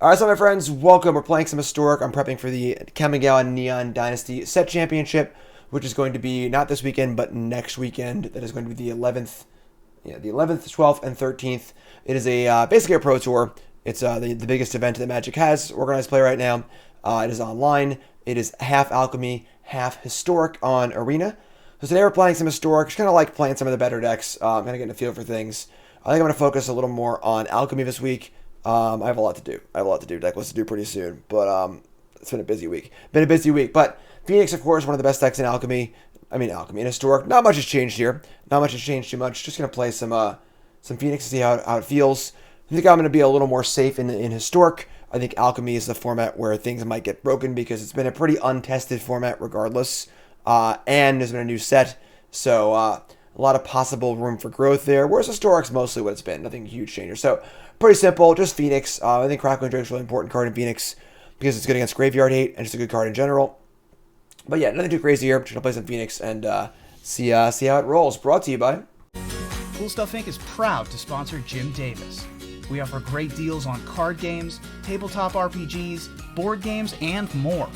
Alright, so my friends, welcome. We're playing some Historic. I'm prepping for the Kamigawa Neon Dynasty Set Championship, which is going to be not this weekend, but next weekend. That is going to be the 11th, the 11th, 12th, and 13th. It is a basically a pro tour. It's the biggest event that Magic has organized play right now. It is online. It is half Alchemy, half Historic on Arena. So today we're playing some Historic. Just kind of like playing some of the better decks. Kind of getting a feel for things. I think I'm going to focus a little more on Alchemy this week. I have a lot to do. Decklist to do pretty soon. But it's been a busy week. But Phoenix, of course, one of the best decks in Alchemy. Alchemy and Historic. Not much has changed here. Not much has changed too much. Just going to play some Phoenix to see how it feels. I think I'm going to be a little more safe in Historic. I think Alchemy is the format where things might get broken because it's been a pretty untested format regardless. And there's been a new set. So a lot of possible room for growth there. Whereas Historic's mostly what it's been. Nothing huge changes. So pretty simple, just Phoenix. I think Crackling Drake is a really important card in Phoenix because it's good against Graveyard Hate and just a good card in general. But yeah, nothing too crazy here. Just gonna play some Phoenix and see how it rolls. Brought to you by Cool Stuff Inc. is proud to sponsor Jim Davis. We offer great deals on card games, tabletop RPGs, board games, and more.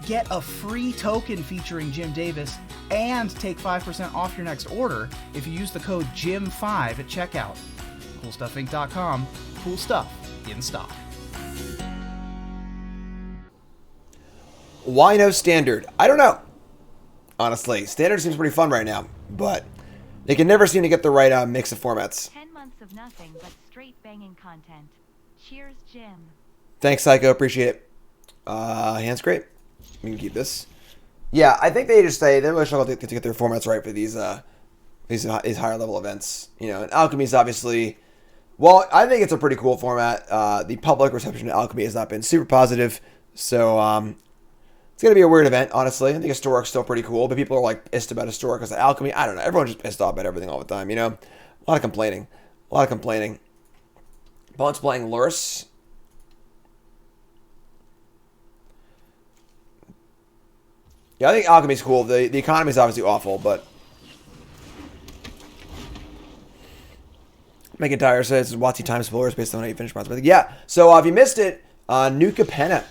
Get a free token featuring Jim Davis and take 5% off your next order if you use the code JIM5 at checkout. CoolStuffInc.com. Cool stuff in stock. Why no Standard? I don't know. Honestly, Standard seems pretty fun right now, but they can never seem to get the right mix of formats. 10 months of nothing but straight banging content. Cheers, Jim. Thanks, Psycho. Appreciate it. Hand's great. We can keep this. Yeah, I think they really struggle to get their formats right for these higher level events. You know, and Alchemy's obviously. Well, I think it's a pretty cool format. The public reception to Alchemy has not been super positive, so it's going to be a weird event, honestly. I think Historic's still pretty cool, but people are like pissed about Historic because of Alchemy. I don't know. Everyone's just pissed off about everything all the time, you know? A lot of complaining. Opponent's playing Lotus. Yeah, I think Alchemy's cool. The economy's obviously awful, but McIntyre says WotC time spoilers based on how you finish months. But yeah, so if you missed it, New Capenna,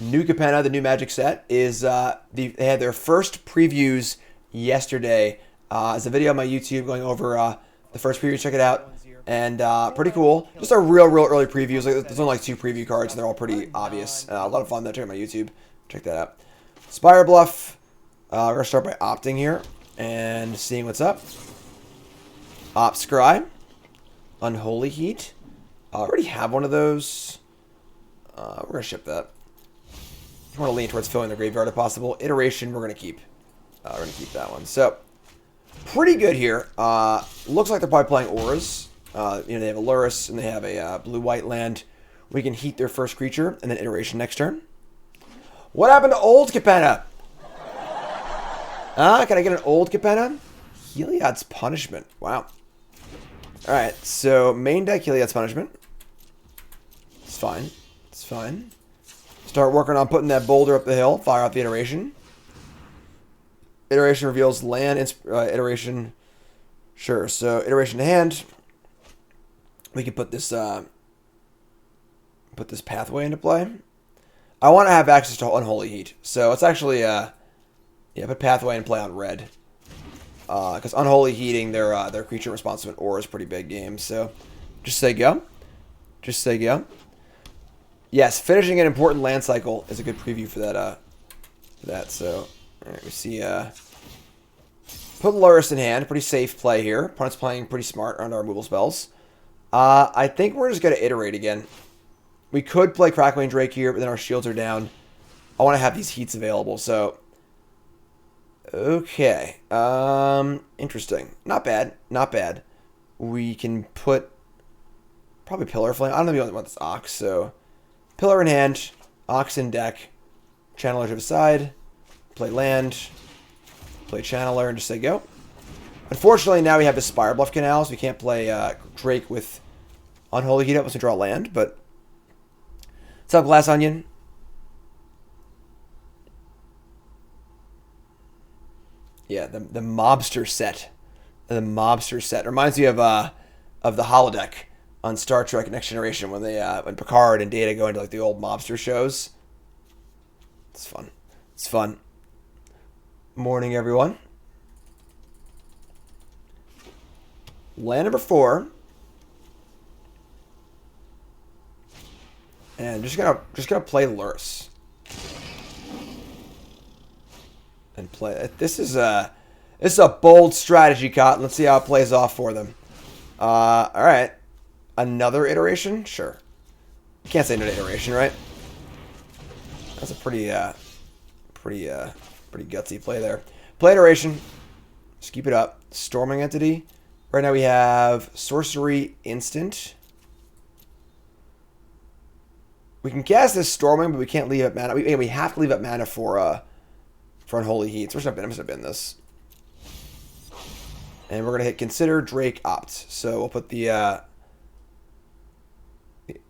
the new Magic set, is they had their first previews yesterday. There's a video on my YouTube going over the first preview. Check it out, and pretty cool. Just a real early previews. There's only like 2 preview cards, and they're all pretty obvious. A lot of fun. Check out my YouTube. Check that out. Spire Bluff. We're gonna start by opting here and seeing what's up. Op Scry. Unholy Heat. I already have one of those. We're going to ship that. I want to lean towards filling the graveyard if possible. Iteration, we're going to keep. We're going to keep that one. So, pretty good here. Looks like they're probably playing Auras. They have a Lotus and they have a blue-white land. We can heat their first creature and then Iteration next turn. What happened to old Capenna? Can I get an old Capenna? Heliod's Punishment. Wow. Alright, so main deck Heliod's Punishment. It's fine. Start working on putting that boulder up the hill. Fire out the Iteration. Iteration reveals land. Iteration. Sure, so Iteration to hand. We can put this pathway into play. I want to have access to Unholy Heat. So it's actually, put pathway and play on red. Because Unholy Heating their creature response to an aura is a pretty big game. So, just say go. Yes, finishing an important land cycle is a good preview for that. So, all right, we see. Put Lotus in hand. Pretty safe play here. Opponent's playing pretty smart around our removal spells. I think we're just gonna iterate again. We could play Crackling Drake here, but then our shields are down. I want to have these heats available, so. Okay. Interesting. Not bad. We can put probably Pillar Flame. I don't know if you want this Ox, so Pillar in hand, Ox in deck, Channeler to the side, play land, play Channeler, and just say go. Unfortunately, now we have the Spire Bluff Canal, so we can't play Drake with Unholy Heat up once we draw land, but what's up, Glass Onion? Yeah, the mobster set. The mobster set reminds me of the holodeck on Star Trek Next Generation when they when Picard and Data go into like the old mobster shows. It's fun. It's fun. Morning, everyone. Land number 4. And just gonna play Lurrus. And play. This is a bold strategy, Cotton. Let's see how it plays off for them. All right. Another iteration? Sure. You can't say no to iteration, right? That's a pretty gutsy play there. Play iteration. Just keep it up. Storming Entity. Right now we have Sorcery Instant. We can cast this Storming, but we can't leave up mana. We have to leave up mana for Unholy Heat. So I'm just been this. And we're going to hit Consider Drake Opt. So we'll put the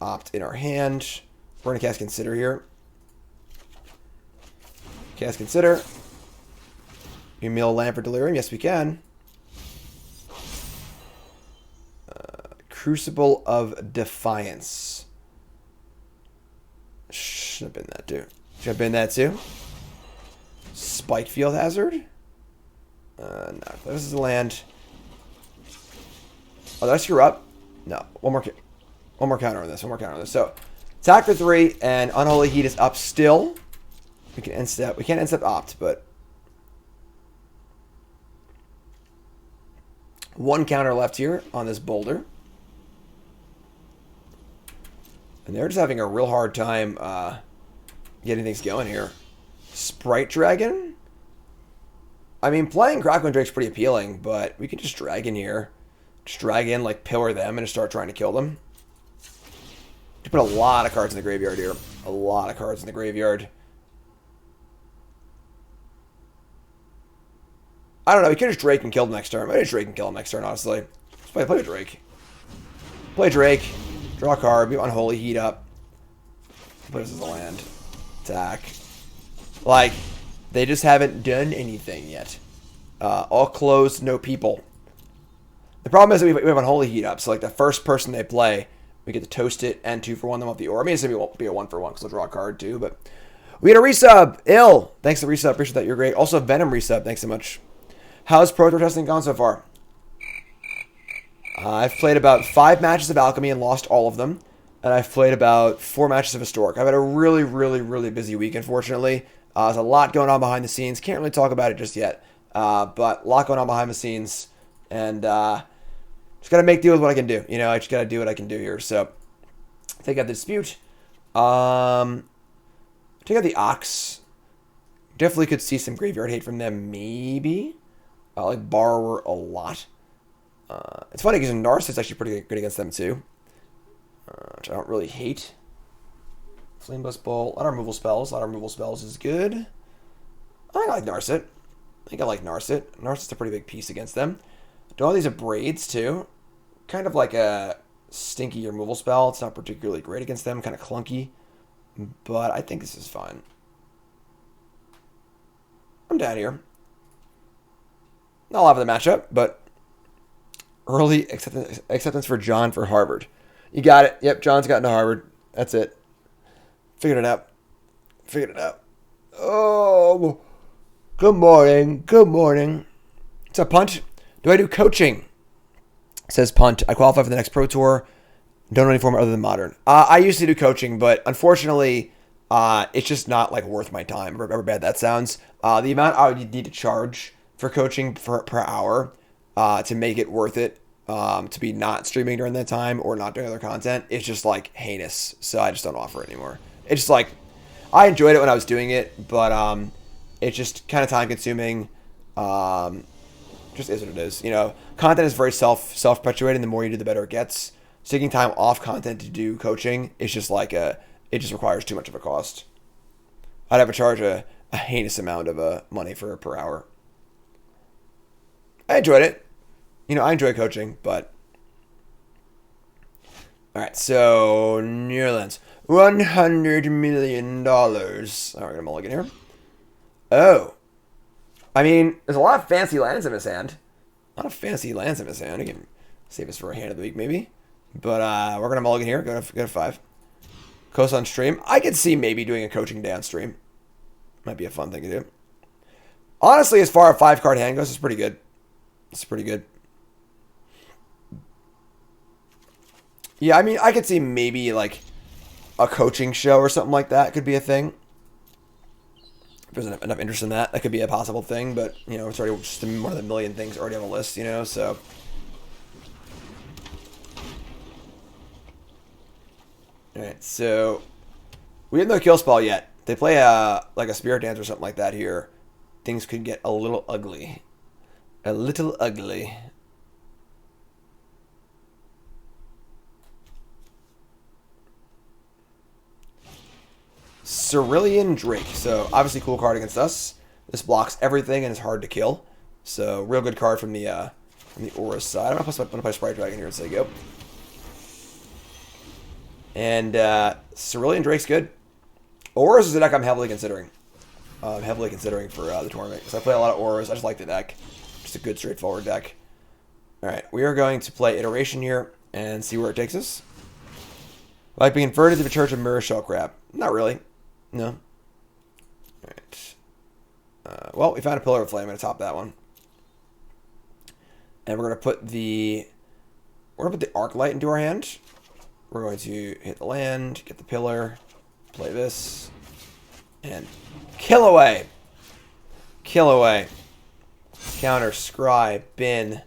Opt in our hand. We're going to cast Consider here. Cast Consider. You mill land for Delirium? Yes, we can. Crucible of Defiance. Should have been that too. Should have been that too. Spike Field Hazard. No, this is a land. Oh, did I screw up? No. One more counter on this. One more counter on this. So, attack for 3, and Unholy Heat is up still. We can end step. We can't end step Opt, but 1 counter left here on this boulder. And they're just having a real hard time getting things going here. Sprite Dragon? I mean, playing Crackling Drake's pretty appealing, but we can just drag in here. Just drag in, like, pillar them and just start trying to kill them. You put a lot of cards in the graveyard here. A lot of cards in the graveyard. I don't know. We could just Drake and kill them next turn. Maybe just Drake and kill them next turn, honestly. Let's play with Drake. Play Drake. Draw a card. Be Unholy Heat up. Put this as a land. Attack. Like, they just haven't done anything yet. All closed, no people. The problem is that we have Unholy Heat up, so like the first person they play, we get to toast it and 2 for 1 them off the aura. I mean, it's going to be a 1 for 1 because they'll draw a card too, but we get a resub. Ill. Thanks for the resub. Appreciate that. You're great. Also, Venom resub. Thanks so much. How's Pro Tour testing gone so far? I've played about 5 matches of Alchemy and lost all of them. And I've played about 4 matches of Historic. I've had a really, really, really busy week, unfortunately. There's a lot going on behind the scenes. Can't really talk about it just yet. But a lot going on behind the scenes. And just got to make do with what I can do. You know, I just got to do what I can do here. So, take out the Dispute. Take out the Ox. Definitely could see some graveyard hate from them, maybe. I like Borrower a lot. It's funny because Narcissus is actually pretty good against them too. Which I don't really hate. Flameblast Bolt. A lot of removal spells. A lot of removal spells is good. I like Narset. I think I like Narset. Narset's a pretty big piece against them. Do all these have braids too? Kind of like a stinky removal spell. It's not particularly great against them. Kind of clunky. But I think this is fine. I'm down here. Not a lot of the matchup, but early acceptance for John for Harvard. You got it. Yep, John's gotten to Harvard. That's it. Figured it out. Figured it out. Oh, good morning. Good morning. What's up, Punt? Do I do coaching? Says Punt. I qualify for the next Pro Tour. Don't know any form other than Modern. I used to do coaching, but unfortunately, it's just not like worth my time. However bad that sounds. The amount I would need to charge for coaching per hour to make it worth it, to be not streaming during that time or not doing other content, it's just like heinous. So I just don't offer it anymore. It's just like, I enjoyed it when I was doing it, but it's just kind of time consuming. Just is what it is. You know, content is very self-perpetuating. The more you do, the better it gets. So taking time off content to do coaching, it's just like it just requires too much of a cost. I'd have to charge a heinous amount of money per hour. I enjoyed it. You know, I enjoy coaching, but... Alright, so... Netherlands. $100 million. Alright, we're gonna mulligan here. Oh. I mean, there's a lot of fancy lands in his hand. A lot of fancy lands in his hand. I can save this for a hand of the week, maybe. But we're gonna mulligan here. Go to 5. Coast on stream. I could see maybe doing a coaching day on stream. Might be a fun thing to do. Honestly, as far as 5-card hand goes, it's pretty good. It's pretty good. Yeah, I mean, I could see maybe like a coaching show or something like that could be a thing. If there's enough interest in that, that could be a possible thing. But, you know, it's already just one of the million things already on the list, you know, so. Alright, so we have no kill spell yet. They play like a spirit dance or something like that here. Things could get a little ugly. A little ugly. Cerulean Drake. So obviously cool card against us. This blocks everything and is hard to kill. So real good card from the Aura side. I'm gonna play Sprite Dragon here and say go. And Cerulean Drake's good. Auras is a deck I'm heavily considering. For the tournament because I play a lot of Auras. I just like the deck. Just a good straightforward deck. All right, we are going to play Iteration here and see where it takes us. Like being converted to the Church of Mirror Shell Crab. Not really. No. All right. Well, we found a Pillar of Flame. I'm going to top that one. And we're going to put the Arclight into our hand. We're going to hit the land, get the pillar, play this, and kill away. Kill away. Counter, scry, bin.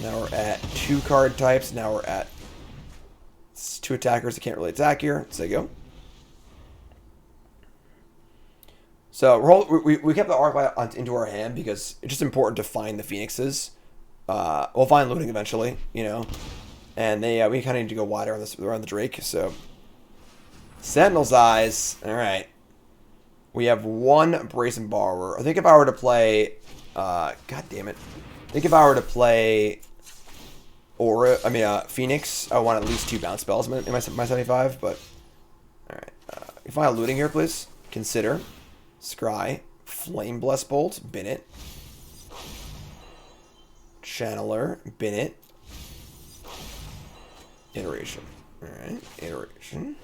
Now we're at 2 card types. Now we're at 2 attackers that can't really attack here. So go. So we kept the Arclight into our hand because it's just important to find the Phoenixes. We'll find looting eventually, you know. And we kind of need to go wider around the Drake. So Sentinel's Eyes. All right. We have 1 Brazen Borrower. I think if I were to play, God damn it. I think if I were to play Phoenix, I want at least 2 bounce spells in my 75. But all right. You find a looting here, please. Consider. Scry. Flame Bless Bolt. Bin it. Channeler. Bin it. Iteration. Alright, Iteration.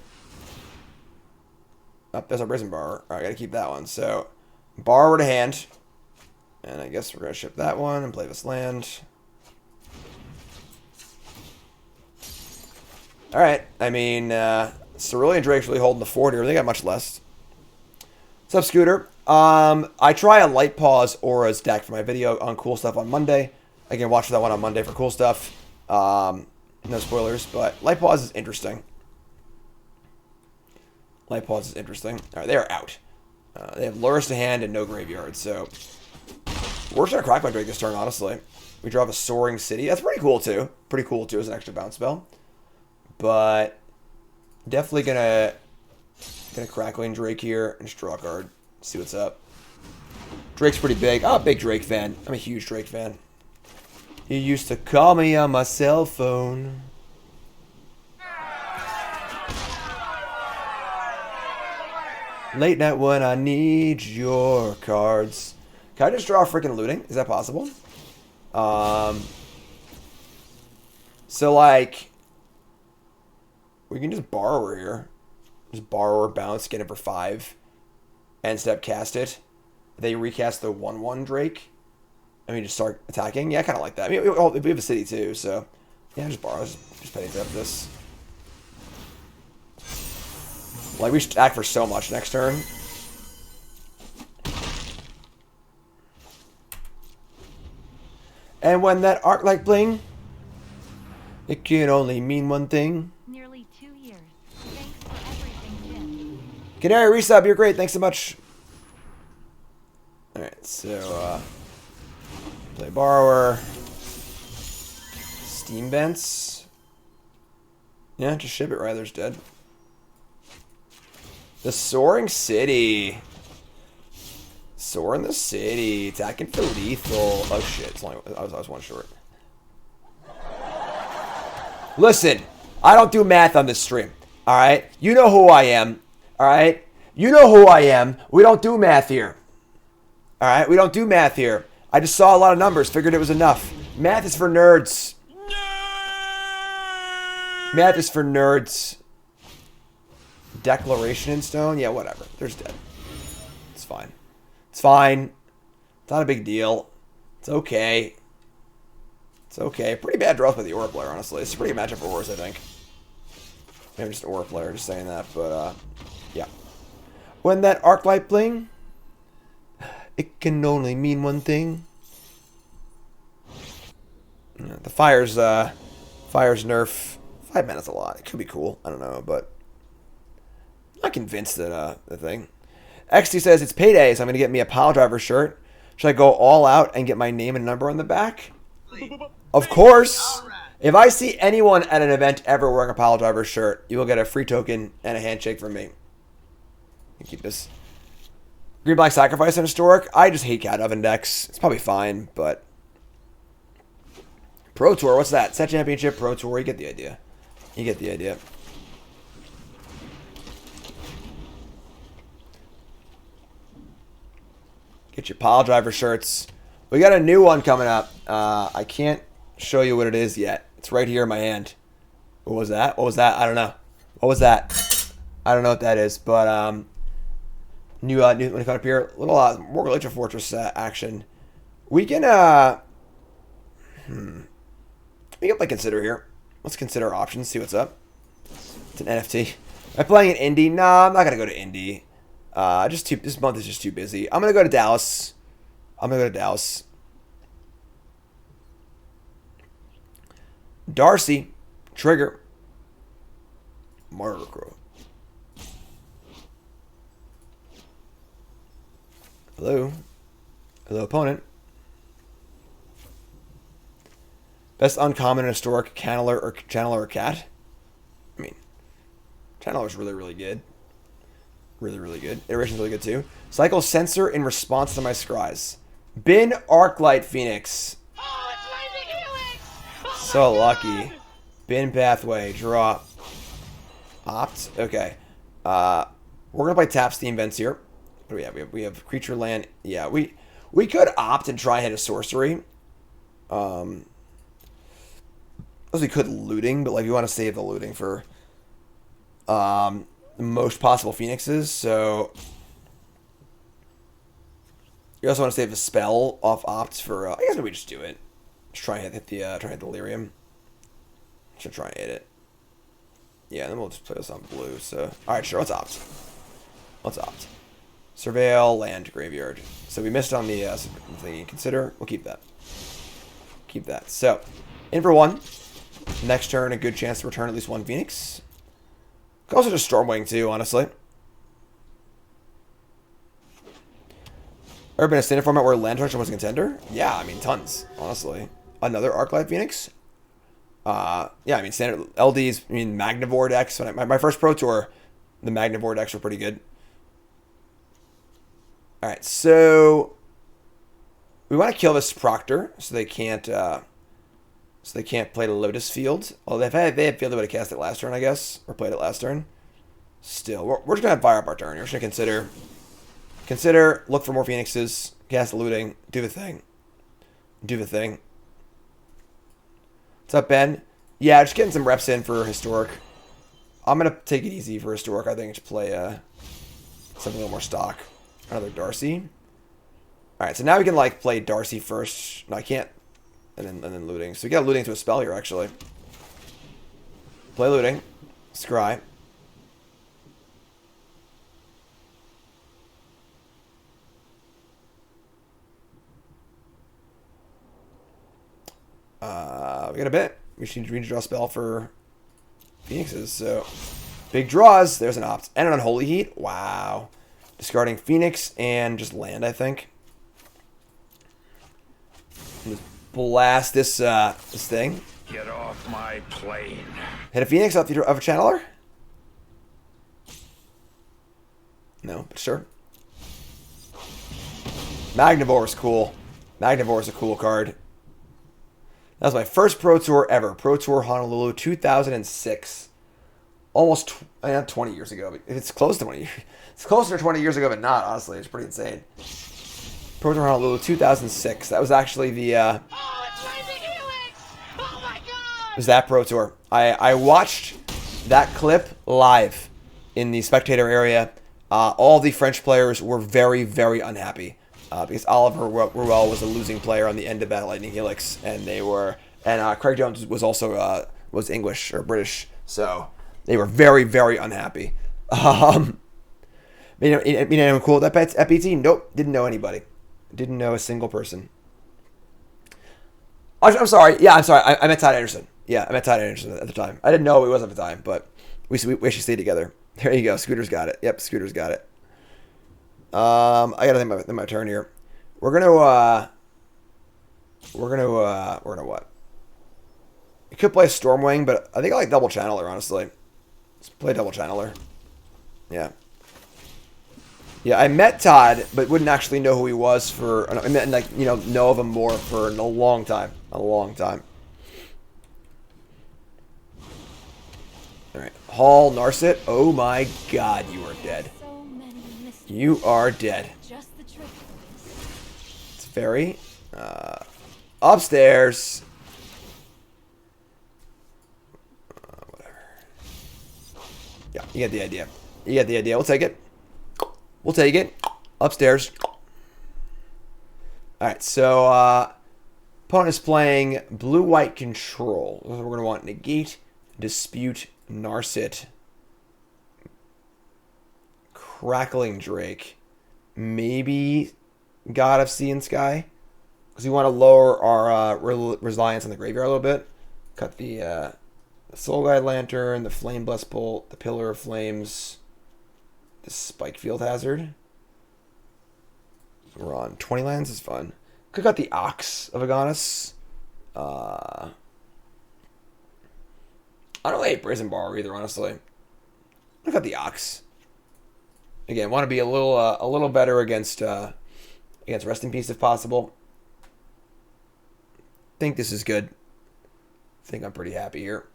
Oh, there's our Brazen Borrower. Alright, gotta keep that one. So, Borrower to hand. And I guess we're gonna ship that one and play this land. Alright, I mean, Cerulean Drake's really holding the fort here. They got much less. What's up, Scooter? I try a Light Pause Auras deck for my video on cool stuff on Monday. Again, watch that one on Monday for cool stuff. No spoilers, but Light Pause is interesting. Light Pause is interesting. All right, they are out. They have Lures to hand and no graveyard, so we're just gonna Crackling Drake this turn, honestly. We draw a Soaring City. That's pretty cool, too. Pretty cool, too, as an extra bounce spell. But definitely gonna Crackling Drake here and just draw a card. See what's up. Drake's pretty big. I'm a big Drake fan. I'm a huge Drake fan. He used to call me on my cell phone. Late night when I need your cards. Can I just draw a freaking looting? Is that possible? So like, we can just borrow here. Just borrow or bounce, get it for 5. End step, cast it. They recast the 1/1 Drake. I mean, just start attacking. Yeah, I kind of like that. I mean, we have a city too, so yeah, just borrow. Just pay attention to this. Like, we should act for so much next turn. And when that Arclight bling, it can only mean one thing. Nearly 2 years. Thanks for everything, Jim. Canary resub, you're great. Thanks so much. Alright, so, play Borrower. Steam Vents. Yeah, just ship it. Ryther's dead. The Soaring City. Soaring the City. Attacking for lethal. Oh shit, it's only, I was one short. Listen, I don't do math on this stream. Alright? You know who I am. Alright? You know who I am. We don't do math here. Alright? We don't do math here. I just saw a lot of numbers, figured it was enough. Math is for nerds. Math is for nerds. Declaration in stone? Yeah, whatever. There's dead. It's fine. It's fine. It's not a big deal. It's okay. It's okay. Pretty bad draws by the Aura player, honestly. It's a pretty good matchup for Auras, I think. Maybe I'm just an Aura player just saying that, but yeah. When that Arclight bling, it can only mean one thing. Yeah, the fire's nerf. 5 mana's a lot. It could be cool. I don't know, but I'm not convinced that the thing. XT says it's payday, so I'm gonna get me a pile driver shirt. Should I go all out and get my name and number on the back? Of course. If I see anyone at an event ever wearing a pile driver shirt, you will get a free token and a handshake from me. Keep this. Green Black Sacrifice and Historic. I just hate Cat Oven decks. It's probably fine, but Pro Tour. What's that? Set Championship, Pro Tour. You get the idea. You get the idea. Get your pile driver shirts. We got a new one coming up. I can't show you what it is yet. It's right here in my hand. What was that? What was that? I don't know. What was that? I don't know what that is, but new when it come up here, a little more Glacial Fortress action. We can we can like consider here. Let's consider options. See what's up. It's an NFT. Am I playing an Indy? Nah, I'm not gonna go to Indy. This month is just too busy. I'm gonna go to Dallas. Darcy, Trigger, Martyr Crow. Hello, opponent. Best uncommon and historic Channeler or Cat. I mean, Channeler's really good. Really good. Iteration's really good too. Cycle Sensor in response to my scries. Bin Arclight Phoenix. Oh, it's Lightning Helix! Oh So lucky. Bin Pathway. Draw. Opt. Okay. We're gonna play tap Steam Vents here. What do we have? We have creature land. Yeah, we could opt and try and hit a sorcery. We could looting, but like we want to save the looting for the most possible phoenixes. So you also want to save the spell off opt for. I guess we just do it. Just try and hit the delirium. Should try and hit it. Yeah, then we'll just play this on blue. So all right, sure. Let's opt. Surveil land graveyard. So we missed on the thing. Consider. We'll keep that. So in for one. Next turn, a good chance to return at least one Phoenix. Could also just Stormwing too, honestly. Ever been a standard format where land destruction was a contender? Yeah, I mean tons, honestly. Another Arclight Phoenix? Yeah, I mean standard LDs, I mean Magnivore decks. When my first Pro Tour, the Magnivore decks were pretty good. Alright, so we want to kill this Proctor so they can't play the Lotus field. Although if they had field, they would have cast it last turn, I guess. Or played it last turn. Still, we're just going to fire up our turn. We're just going to consider, look for more Phoenixes, cast the looting, do the thing. What's up, Ben? Yeah, just getting some reps in for Historic. I'm going to take it easy for Historic. I think just play something a little more stock. Another Darcy. Alright, so now we can like play Darcy first. No, I can't. And then looting. So we got looting to a spell here, actually. Play looting. Scry. We got a bit. We just need to draw a spell for Phoenixes. So big draws. There's an opt. And an Unholy Heat. Wow. Discarding Phoenix and just land, I think. Just blast this thing. Get off my plane. Hit a Phoenix of a Channeler? No, but sure. Magnivore is cool. Magnivore is a cool card. That was my first Pro Tour ever. Pro Tour Honolulu 2006. Almost, not 20 years ago. But it's close to 20 years. It's closer to 20 years ago, but not, honestly. It's pretty insane. Pro Tour Honolulu 2006. That was actually the... Oh, it's Lightning Helix! Oh my god! was that Pro Tour. I watched that clip live in the spectator area. All the French players were very, very unhappy because Oliver Ruel was a losing player on the end of that Lightning Helix, and Craig Jones was also was English or British, so they were very, very unhappy. Anyone cool at that PT? Nope, didn't know anybody. Didn't know a single person. I'm sorry. Yeah, I'm sorry. I met Todd Anderson. Yeah, I met Todd Anderson at the time. I didn't know he was at the time, but we actually stayed together. There you go. Scooter's got it. Yep, Scooter's got it. I gotta think my turn here. We're gonna what? We could play Stormwing, but I think I like Double Channeler, honestly. Let's play Double Channeler. Yeah. Yeah, I met Todd, but wouldn't actually know who he was know of him more for a long time. A long time. Alright. Hall Narset. Oh my god, you are dead. You are dead. It's very upstairs. Whatever. Yeah, you get the idea. You get the idea. We'll take it. We'll take it. Upstairs. Alright, so opponent is playing blue-white control. We're going to want negate, dispute, Narset, Crackling Drake, maybe God of Sea and Sky, because we want to lower our reliance on the graveyard a little bit. Cut the Soul Guide Lantern, the Flame Blessed Bolt, the Pillar of Flames, the Spike Field Hazard. We're on 20 lands, is fun. Could cut the Ox of Agonis. I don't hate Brazen Bar either, honestly. I got the Ox. Again, want to be a little better against Rest in Peace if possible. Think this is good. Think I'm pretty happy here.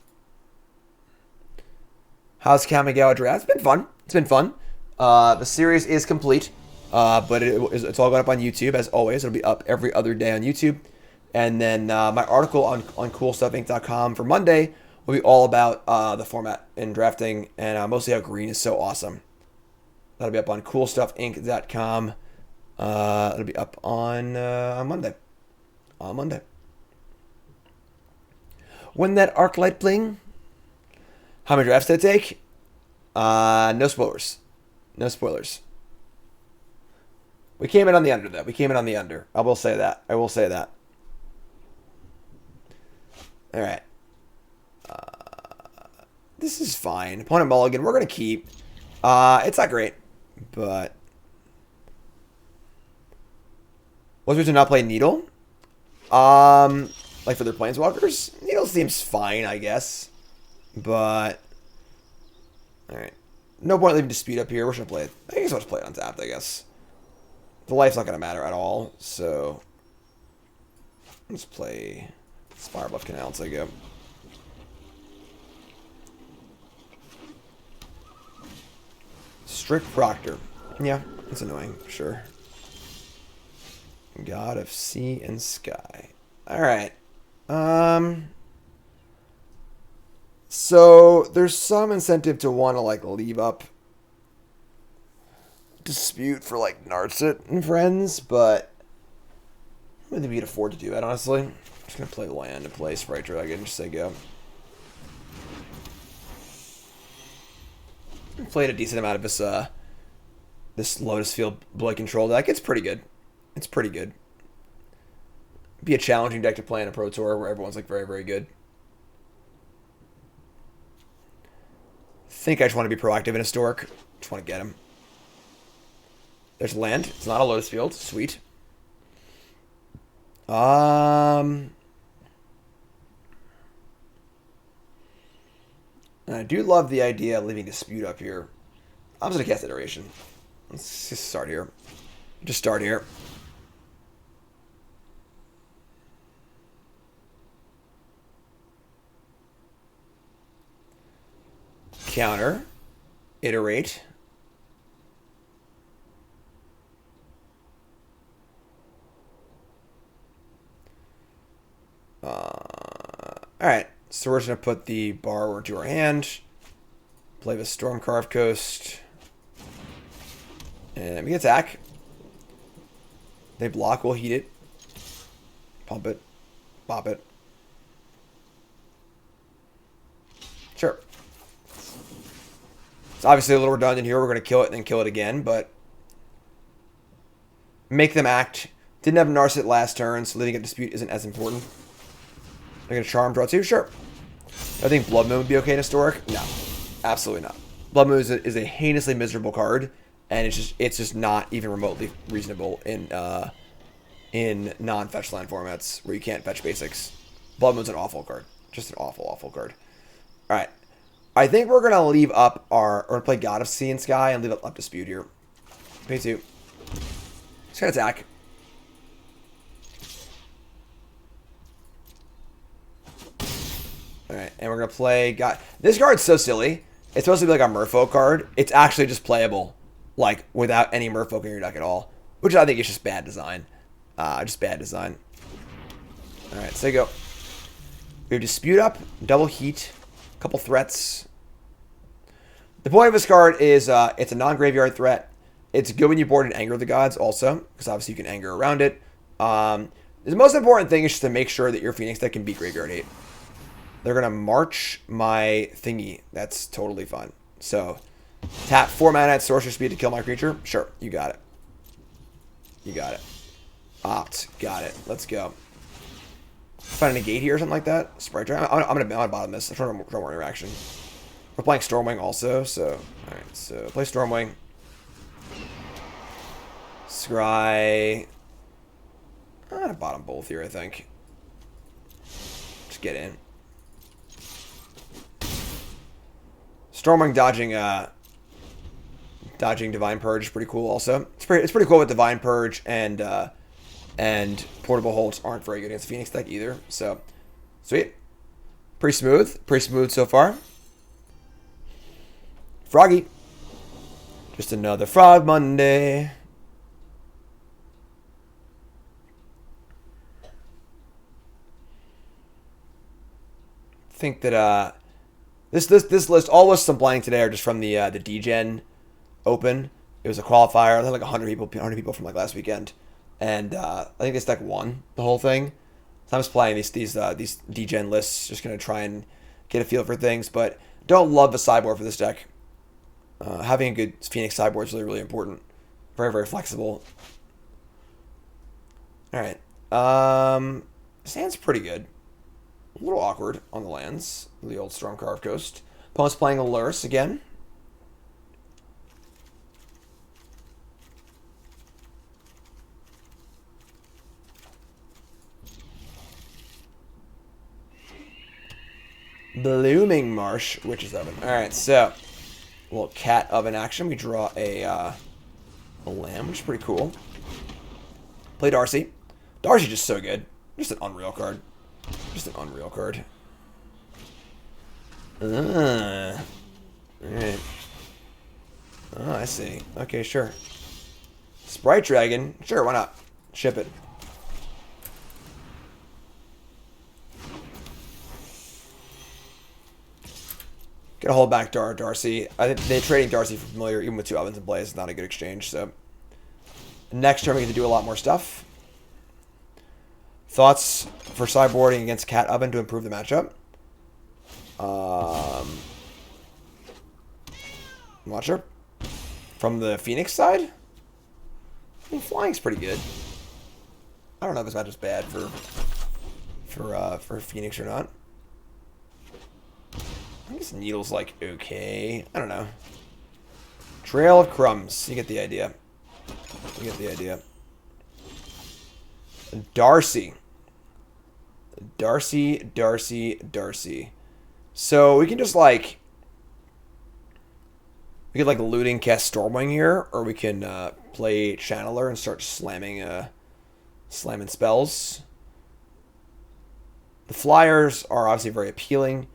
How's Kamigawa draft? It's been fun. It's been fun. The series is complete, but it's all going up on YouTube as always. It'll be up every other day on YouTube, and then my article on CoolStuffInc.com for Monday will be all about the format and drafting, and mostly how green is so awesome. That'll be up on CoolStuffInc.com. It'll be up on Monday. On Monday. When that Arclight bling. How many drafts did it take? No spoilers. No spoilers. We came in on the under, though. We came in on the under. I will say that. I will say that. All right. This is fine. Opponent mulligan. We're going to keep. It's not great, but... What's the reason to not play Needle? Like for their Planeswalkers? Needle seems fine, I guess. But... Alright. No point leaving Dispute up here. We're going to play it. I guess I'll just play it untapped, I guess. The life's not going to matter at all, so... Let's play Spirebluff Canal until I go. Strict Proctor. Yeah, it's annoying, sure. God of Sea and Sky. Alright. So, there's some incentive to want to, like, leave up Dispute for, like, Narset and friends, but I don't think we can afford to do that, honestly. I'm just going to play land and play Sprite Dragon and just say go. Played a decent amount of this Lotus Field Blood Control deck. It's pretty good. It's pretty good. Be a challenging deck to play in a Pro Tour where everyone's like very, very good. Think I just want to be proactive in Historic. Just want to get him. There's land. It's not a Lotus Field. Sweet. And I do love the idea of leaving Dispute up here. I'm just going to cast Iteration. Let's just start here. Just start here. Counter. Iterate. Alright. So we're just going to put the Borrower to our hand. Play with Stormcarved Coast. And we can attack. They block, we'll heat it. Pump it. Pop it. Sure. It's obviously a little redundant here. We're going to kill it and then kill it again, but make them act. Didn't have Narset last turn, so leading a dispute isn't as important. I'm going to Charm draw 2? Sure. I think Blood Moon would be okay in Historic. No. Absolutely not. Blood Moon is a heinously miserable card, and it's just not even remotely reasonable in non-fetch land formats where you can't fetch basics. Blood Moon's an awful card. Just an awful, awful card. Alright. I think we're going to leave up our... Or play God of Sea and Sky and leave up Dispute here. Pay 2. Just going to attack. Alright, and we're going to play... God. This card's so silly. It's supposed to be like a Merfolk card. It's actually just playable, like, without any Merfolk in your deck at all. Which I think is just bad design. Just bad design. Alright, so you go. We have Dispute up, double heat, a couple threats. The point of this card is it's a non-graveyard threat. It's good when you board an Anger of the Gods also, because obviously you can anger around it. The most important thing is just to make sure that your Phoenix deck can beat Graveyard Hate. They're going to march my thingy. That's totally fine. So, tap 4 mana at Sorcerer Speed to kill my creature. Sure, you got it. You got it. Opt. Got it. Let's go. Find a negate here or something like that. Sprite Dragon. I'm gonna bottom this. I'm trying to draw more interaction. We're playing Stormwing also, so... Alright, so play Stormwing. Scry... I'm gonna bottom both here, I think. Just get in. Stormwing dodging Divine Purge is pretty cool also. It's pretty cool with Divine Purge and Portable Holds aren't very good against Phoenix deck either. So, sweet. Pretty smooth so far. Froggy. Just another Frog Monday. I think that this list, all lists I'm playing today are just from the DGen Open. It was a qualifier. They had like 100 people from like last weekend, and I think this deck won the whole thing. So I'm just playing these DGen lists, just gonna try and get a feel for things, but don't love the sideboard for this deck. Having a good Phoenix sideboard is really important. Very, very flexible. All right, this hand's pretty good. A little awkward on the lands. The old Stormcarved Coast. Opponent's playing a Lurrus again. Blooming Marsh, Witch's Oven. Alright, so a little Cat Oven action. We draw a Lamb, which is pretty cool. Play Darcy. Darcy's just so good. Just an unreal card. Just an unreal card. Alright. Oh, I see. Okay, sure. Sprite Dragon. Sure, why not? Ship it. Gonna hold back Darcy. I think trading Darcy for Familiar, even with 2 ovens in play, is not a good exchange, so... Next turn we get to do a lot more stuff. Thoughts for sideboarding against Cat Oven to improve the matchup? I'm not sure. From the Phoenix side? I mean, flying's pretty good. I don't know if this matchup's bad for Phoenix or not. I guess Needle's like okay. I don't know. Trail of Crumbs. You get the idea. You get the idea. Darcy. Darcy. So we can just like... We could like looting cast Stormwing here, or we can play Channeler and start slamming spells. The flyers are obviously very appealing.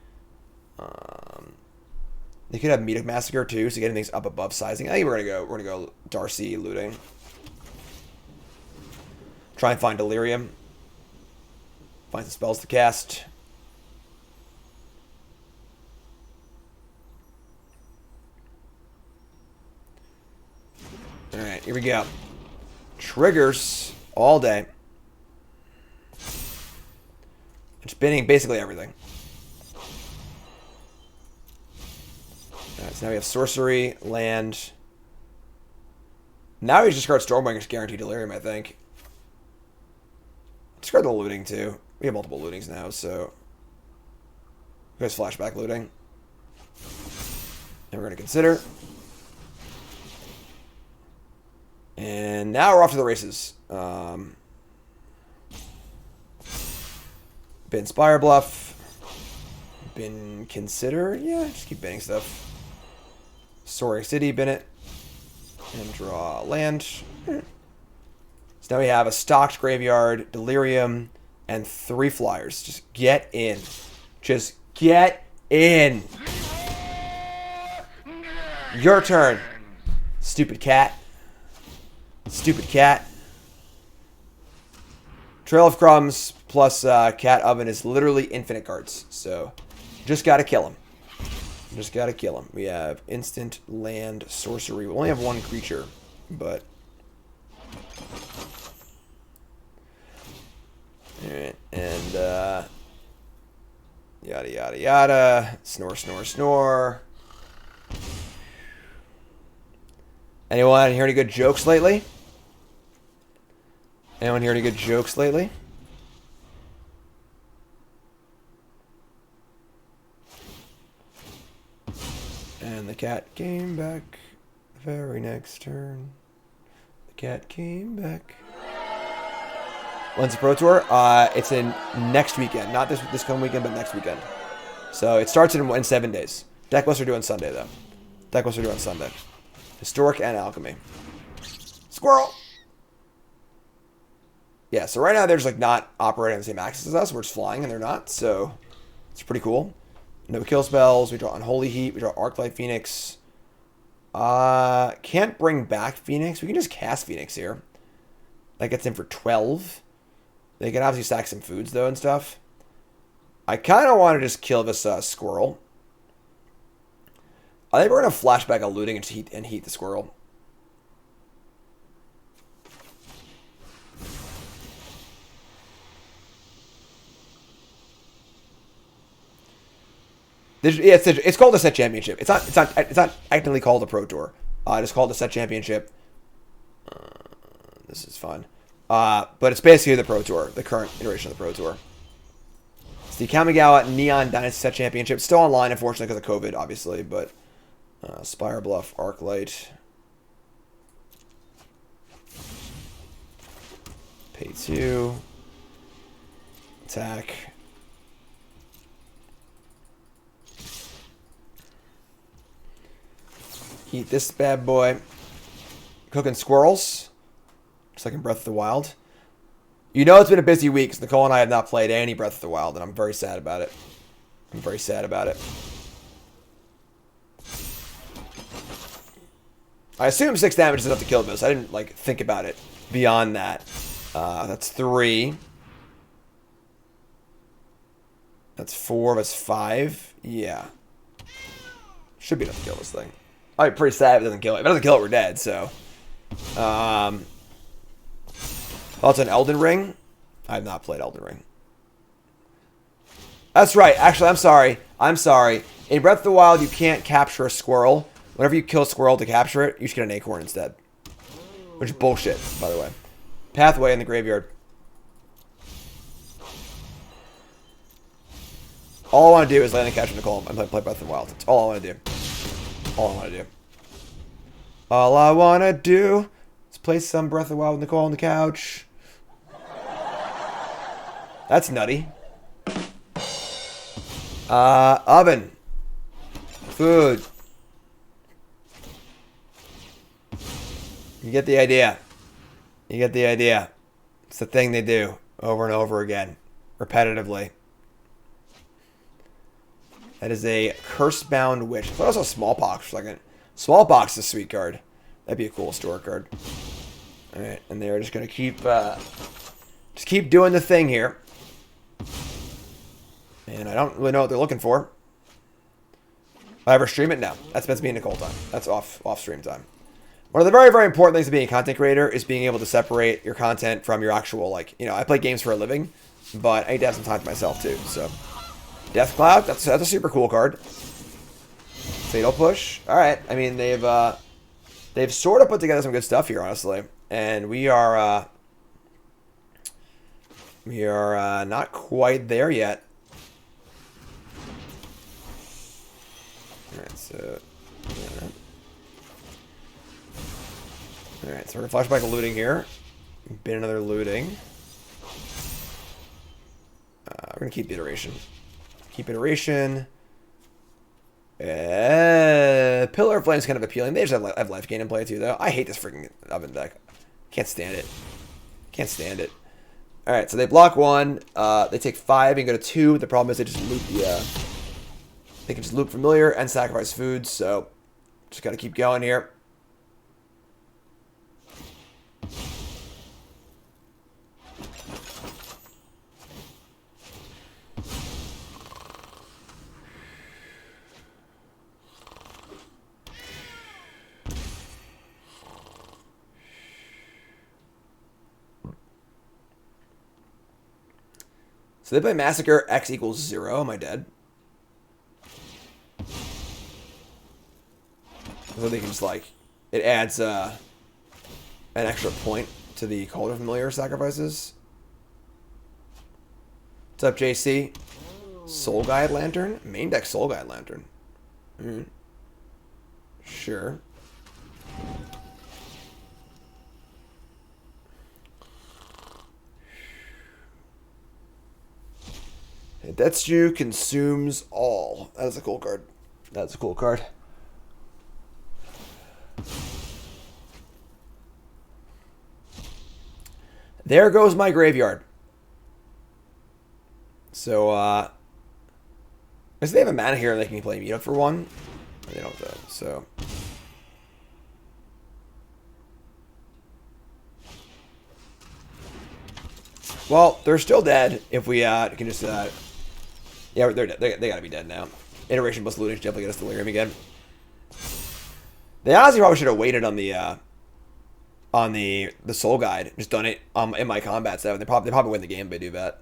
They could have Medoc Massacre too, so getting things up above sizing. I think we're gonna go Darcy looting. Try and find Delirium. Find some spells to cast. Here we go. Triggers all day. Spinning basically everything. Alright, so now we have sorcery, land. Now we discard Stormbringer's Guaranteed Delirium, I think. Discard the looting too. We have multiple lootings now, so there's flashback looting. And we're going to consider. And now we're off to the races. Been Spire Bluff. Been Consider. Yeah, just keep banning stuff. Soaring City, bin it. And draw land. So now we have a stocked graveyard, Delirium, and 3 flyers. Just get in. Just get in. Your turn. Stupid cat. Stupid cat. Trail of Crumbs plus Cat Oven is literally infinite cards. So, just gotta kill him. Just gotta kill him. We have instant, land, sorcery. We only have 1 creature, but... Alright, and yada yada yada. Snore, snore, snore. Anyone hear any good jokes lately? Anyone hear any good jokes lately? And the cat came back the very next turn. The cat came back. When's the Pro Tour? It's in next weekend. Not this coming weekend, but next weekend. So it starts in 7 days. Decklist are doing Sunday, though. Decklist are doing Sunday. Historic and Alchemy. Squirrel! Yeah, so right now they're just like not operating on the same axis as us. We're just flying and they're not, so it's pretty cool. No kill spells. We draw Unholy Heat. We draw Arclight Phoenix. Can't bring back Phoenix. We can just cast Phoenix here. That gets in for 12. They can obviously stack some foods though and stuff. I kind of want to just kill this squirrel. I think we're going to flashback a looting and heat the squirrel. It's called a set championship. It's not technically called a Pro Tour. It's called a set championship. This is fun. But it's basically the Pro Tour, the current iteration of the Pro Tour. It's the Kamigawa Neon Dynasty Set Championship. Still online, unfortunately, because of COVID, obviously. But Spire Bluff, Arclight. Pay 2. Attack. Heat this bad boy. Cooking squirrels. Just like in Breath of the Wild. You know it's been a busy week because Nicole and I have not played any Breath of the Wild, and I'm very sad about it. I'm very sad about it. I assume 6 damage is enough to kill this. I didn't like think about it beyond that. That's 3. That's 4. That's 5. Yeah. Should be enough to kill this thing. I'd be pretty sad if it doesn't kill it. If it doesn't kill it, we're dead, so. Oh, it's an Elden Ring? I have not played Elden Ring. That's right. Actually, I'm sorry. I'm sorry. In Breath of the Wild, you can't capture a squirrel. Whenever you kill a squirrel to capture it, you should get an acorn instead. Which is bullshit, by the way. Pathway in the graveyard. All I want to do is land and catch Nicole and play Breath of the Wild. That's all I want to do. All I want to do. All I want to do is play some Breath of the Wild with Nicole on the couch. That's nutty. Oven. Food. You get the idea. You get the idea. It's the thing they do over and over again. Repetitively. That is a Curse-Bound Witch. I thought it was a Smallpox for a second. Smallpox is a sweet card. That'd be a cool store card. Alright, and they're just going to keep doing the thing here. And I don't really know what they're looking for. Will I ever stream it? No. That's meant to be Nicole time. That's off stream time. One of the very, very important things of being a content creator is being able to separate your content from your actual, like, you know, I play games for a living, but I need to have some time to myself too, so. Death Cloud, that's a super cool card. Fatal Push. Alright, I mean, they've sort of put together some good stuff here, honestly. And we are not quite there yet. Alright, so... Yeah. Alright, so we're going to flashback looting here. Been another looting. We're going to keep the iteration. Keep iteration. Pillar of Flame is kind of appealing. They just have life gain in play too, though. I hate this freaking oven deck. Can't stand it. Can't stand it. Alright, so they block 1. They take 5 and go to 2. The problem is they just loop the... They can just loop Familiar and sacrifice food, so... Just gotta keep going here. So they play Massacre, X equals 0. Am I dead? So they can just, like... It adds an extra point to the Cauldron Familiar sacrifices. What's up, JC? Soul Guide Lantern? Main deck Soul Guide Lantern. Sure. Detsu consumes all. That is a cool card. That's a cool card. There goes my graveyard. So, I guess they have a mana here and they can play Meetup for 1. They don't though, so. Well, they're still dead if we can just yeah, they're dead. They gotta be dead now. Iteration plus looting should definitely get us Delirium again. They honestly probably should have waited on the Soul Guide. Just done it in my combat set. They probably win the game if they do that.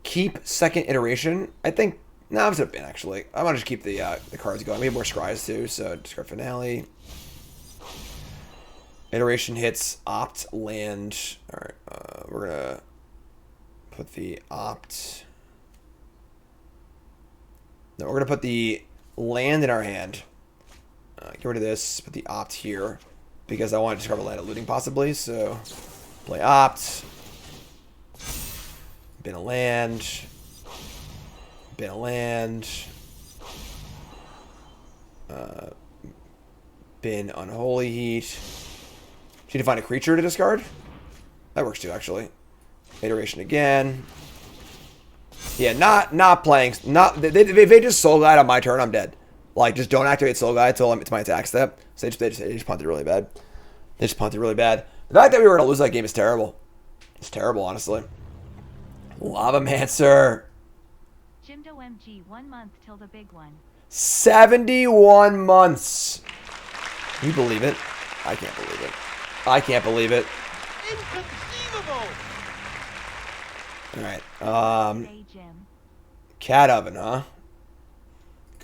Keep second iteration. I think no, I'm gonna bin actually. I want to just keep the cards going. We have more scries too, so discard finale. Iteration hits opt land. All right, we're gonna put the opt. No, we're gonna put the land in our hand. Get rid of this. Put the opt here because I want to discover land at looting possibly. So play opt. Bin a land. Bin a land. Bin Unholy Heat. Need to find a creature to discard? That works too, actually. Iteration again. Yeah, not playing. Not if they just Soul Guide on my turn, I'm dead. Like, just don't activate Soul Guide until it's my attack step. So they just punted really bad. They just punted really bad. The fact that we were gonna lose that game is terrible. It's terrible, honestly. Lavamancer. Jimdo MG 1 month till the big one. 71 months. Can you believe it? I can't believe it. I can't believe it. Inconceivable! Alright, Hey, Jim. Cat Oven, huh?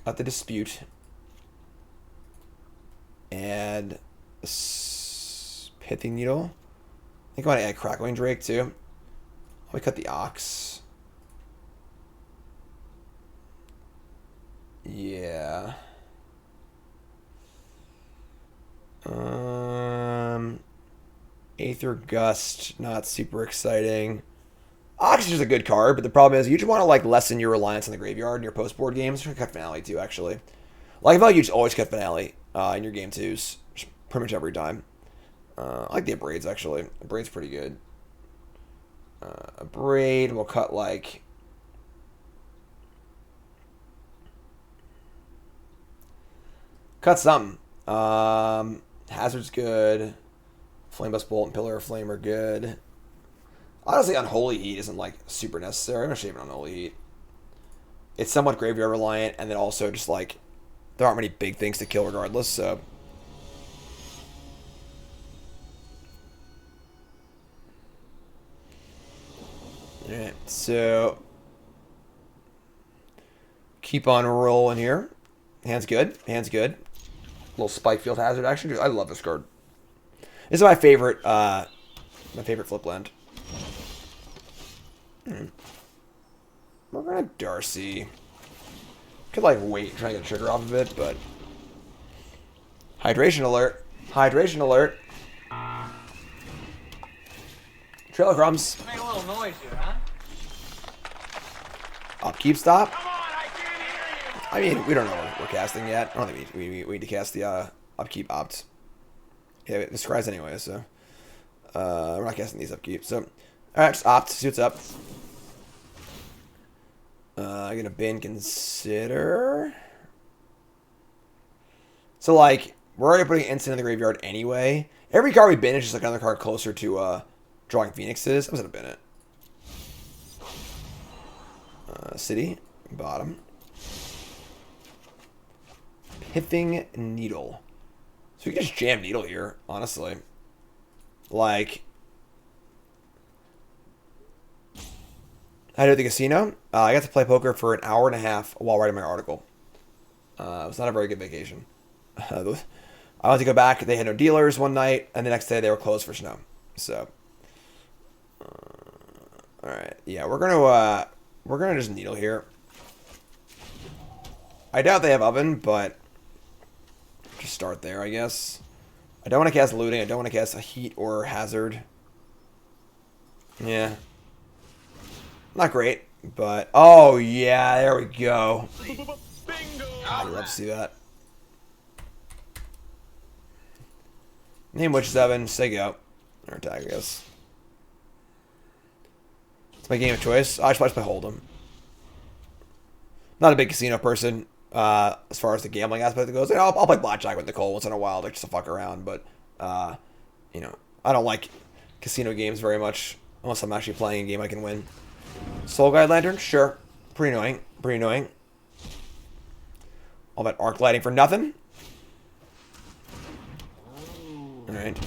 Got the Dispute. And Pithing Needle. I think I want to add Crackling Drake too. We cut the Ox. Yeah. Aether Gust, not super exciting. Ox is just a good card, but the problem is you just want to like lessen your reliance on the graveyard in your post-board games. You're gonna cut Finale too, actually. Like I feel like you just always cut Finale in your game twos, pretty much every time. I like the Abrades actually. Abrade's pretty good. Abrade, we'll cut like something. Hazard's good. Flamebuss Bolt and Pillar of Flame are good. Honestly, Unholy Heat isn't like super necessary. I'm not shaving Unholy Heat. It's somewhat graveyard reliant, and then also just like there aren't many big things to kill regardless, so. Alright, so keep on rolling here. Hand's good. Hand's good. Little Spike Field Hazard action. Dude, I love this card. This is my favorite flip land. We're gonna Darcy. Could like wait, try to get a trigger off of it, but hydration alert. Hydration alert. Trail crumbs. Make a little noise here, huh? Upkeep stop. Come on, I can't hear you. I mean, we don't know what we're casting yet. I don't think we need to cast the upkeep opt. Yeah, it describes anyway, so we're not casting these upkeep. So, all right, just opt. See what's up. I'm gonna bin consider. So like, we're already putting instant in the graveyard anyway. Every card we bin is just like another card closer to drawing Phoenixes. I'm just gonna bin it. City, bottom. Pithing Needle. So we can just jam Needle here, honestly. Like, I do at the casino. I got to play poker for an hour and a half while writing my article. It was not a very good vacation. I wanted to go back. They had no dealers one night, and the next day they were closed for snow. So, all right, yeah, we're gonna just Needle here. I doubt they have oven, but just start there, I guess. I don't want to cast looting. I don't want to cast a heat or hazard. Yeah. Not great, but oh yeah, there we go. Bingo. I'd love to see that. Name Witch 7, say go. Or attack, I guess. It's my game of choice. I just play Hold'em. Not a big casino person, as far as the gambling aspect goes. I'll play blackjack with Nicole once in a while, like just to fuck around. But you know, I don't like casino games very much unless I'm actually playing a game I can win. Soul Guide Lantern, sure, pretty annoying, pretty annoying. All that arc lighting for nothing. All right.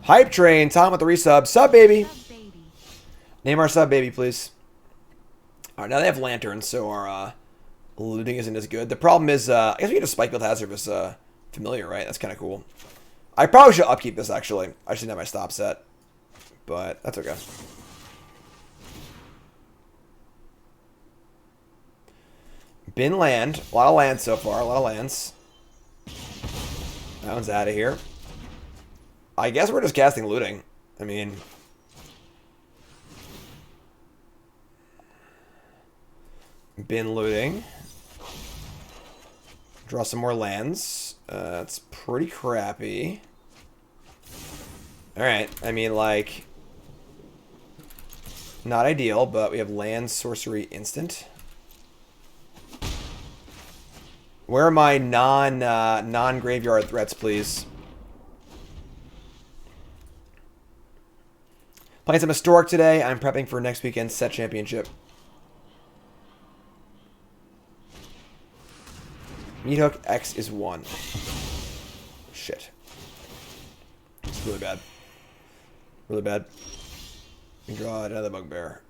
Hype Train, Tom with the resub. Sub baby. Sub baby. Name our sub baby, please. All right, now they have lanterns, so our looting isn't as good. The problem is, I guess we get a Spike Field Hazard as familiar, right? That's kind of cool. I probably should upkeep this, actually. I just didn't have my stop set, but that's okay. Bin land. A lot of lands so far. A lot of lands. That one's out of here. I guess we're just casting looting. I mean, bin looting. Draw some more lands. That's pretty crappy. Alright. I mean, like, not ideal, but we have land, sorcery, instant. Where are my non-graveyard threats, please? Playing some Historic today. I'm prepping for next weekend's set championship. Meat Hook X is 1. Shit. It's really bad. Really bad. We draw another Bugbear.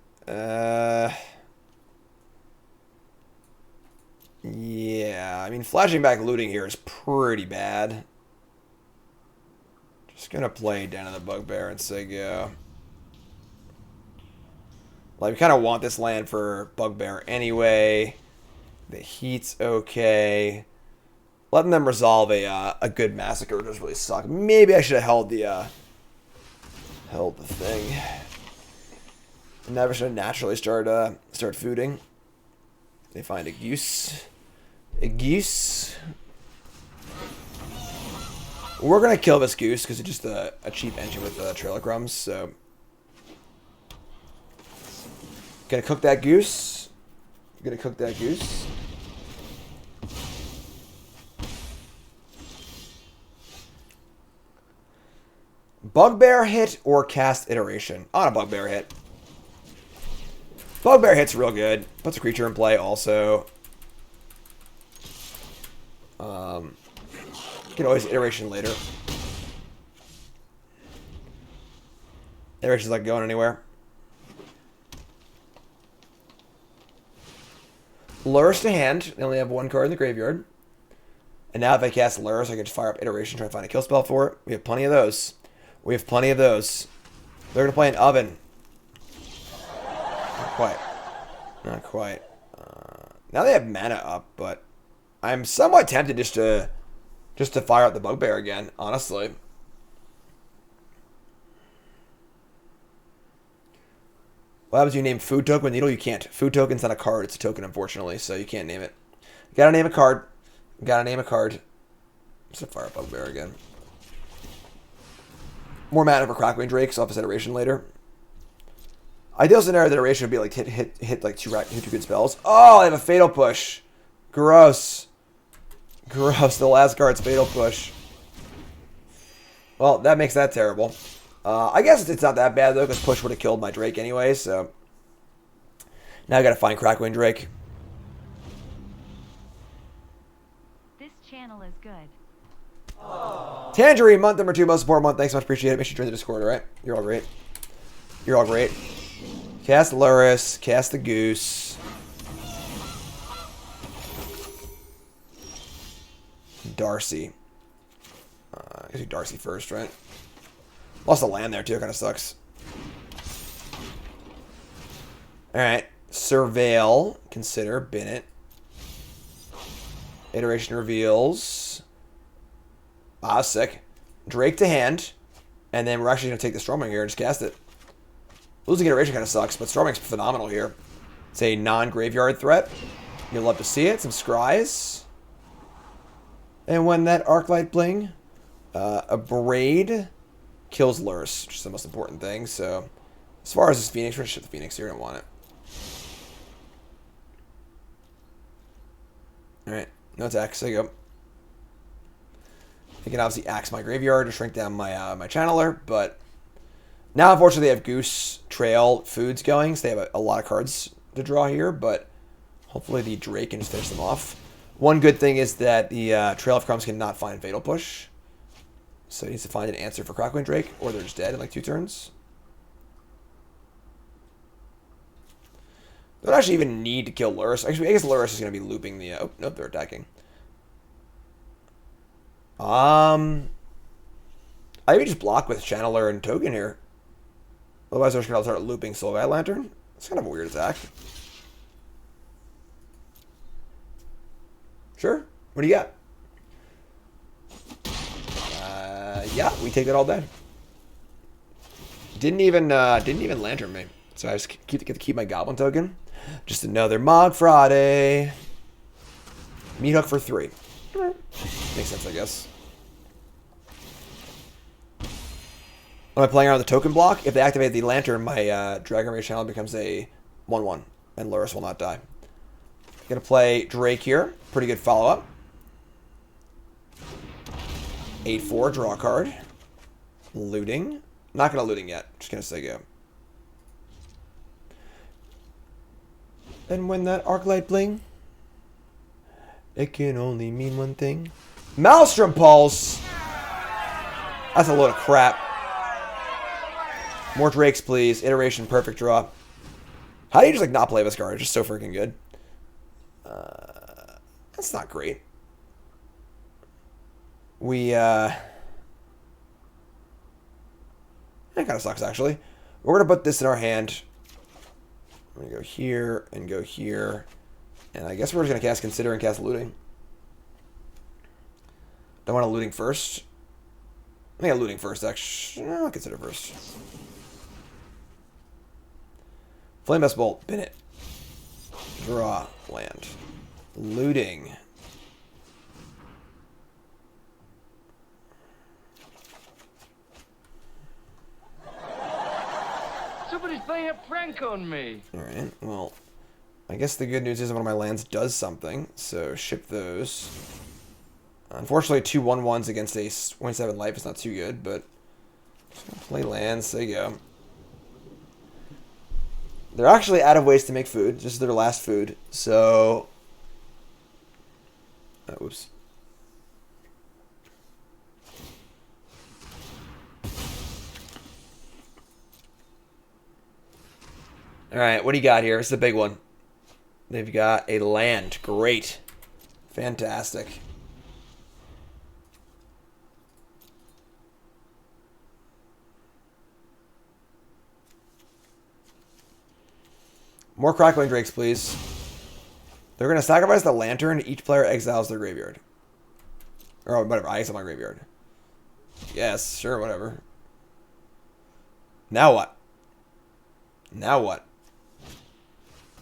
Yeah, I mean, flashing back looting here is pretty bad. Just gonna play down to the Bugbear and say go. Like, we kind of want this land for Bugbear anyway. The heat's okay. Letting them resolve a good massacre does really suck. Maybe I should have held the thing. Never should have naturally start fooding. They find a goose. A goose. We're gonna kill this goose because it's just a cheap engine with trailer crumbs. So, gonna cook that goose. Gonna cook that goose. Bugbear hit or cast iteration? On a Bugbear hit. Bugbear hit's real good. Puts a creature in play also. You can always iteration later. Iteration's not going anywhere. Lurrus to hand. They only have one card in the graveyard. And now if I cast Lurrus, I can just fire up Iteration, try to find a kill spell for it. We have plenty of those. We have plenty of those. They're going to play an Oven. Not quite. Not quite. Now they have mana up, but I'm somewhat tempted just to fire out the Bugbear again, honestly. What happens when you name Food Token with Needle? You can't. Food Token's not a card, it's a token, unfortunately, so you can't name it. You gotta name a card. You gotta name a card. Just to fire up Bugbear again. More mana for Crackling Drake, so I'll have this iteration later. Ideal scenario, the iteration would be like hit like two good spells. Oh, I have a Fatal Push. Gross. Gross. The last card's Fatal Push. Well, that makes that terrible. I guess it's not that bad though, because Push would have killed my Drake anyway. So now I gotta find Crackling Drake. This channel is good. Tangerine month number 2, most support month. Thanks so much, appreciate it. Make sure you join the Discord, alright? You're all great. You're all great. Cast Lurrus, cast the Goose. Darcy. I guess do Darcy first, right? Lost a land there too, kind of sucks. Alright. Surveil. Consider. Bin it. Iteration reveals. Ah, sick. Drake to hand. And then we're actually going to take the Stormwing here and just cast it. Losing iteration kind of sucks, but Stormwing's phenomenal here. It's a non-graveyard threat. You'll love to see it. Some Scries. And when that Arclight Bling, a Braid kills Lurrus, which is the most important thing. So, as far as this Phoenix, we're going to ship the Phoenix here. I don't want it. Alright, no attacks. There you go. I can obviously axe my graveyard to shrink down my my channeler, but now unfortunately they have Goose, Trail, Foods going, so they have a lot of cards to draw here, but hopefully the Drake can just finish them off. One good thing is that the Trail of Crumbs cannot find Fatal Push, so he needs to find an answer for Crackling Drake, or they're just dead in like 2 turns. They don't actually even need to kill Lurrus. Actually, I guess Lurrus is going to be looping the... oh, nope, they're attacking. I would just block with Channeler and Token here. Otherwise, they're just going to start looping Soul Guide Lantern. It's kind of a weird attack. Sure. What do you got? Yeah, we take that all day. Didn't even Lantern me. So I just get to keep my Goblin Token. Just another Mog Friday. Meat Hook for 3. Makes sense, I guess. When I'm playing around the token block, if they activate the Lantern, my Dragon Rage Channel becomes a 1/1, and Lurrus will not die. Gonna play Drake here. Pretty good follow-up. 8/4, draw a card. Looting. Not gonna looting yet. Just gonna say go. And when that Arclight Bling, it can only mean one thing. Maelstrom Pulse! That's a load of crap. More Drakes, please. Iteration, perfect draw. How do you just like not play this card? It's just so freaking good. That's not great. That kind of sucks, actually. We're going to put this in our hand. I'm going to go here and go here. And I guess we're just going to cast Consider and cast Looting. Don't want a Looting first. I think I'm Looting first, actually. No, I'll Consider first. Flame Best Bolt. Bin it. Draw. Land. Looting. Somebody's playing a prank on me. Alright, well, I guess the good news is one of my lands does something, so ship those. Unfortunately, 2 1/1s against a 27 life is not too good, but just gonna play lands. There you go. They're actually out of ways to make food. This is their last food, so... oops. All right, what do you got here? This is a big one. They've got a land. Great. Fantastic. More Crackling Drakes, please. They're going to sacrifice the lantern. Each player exiles their graveyard. Or whatever, I exile my graveyard. Yes, sure, whatever. Now what? Now what?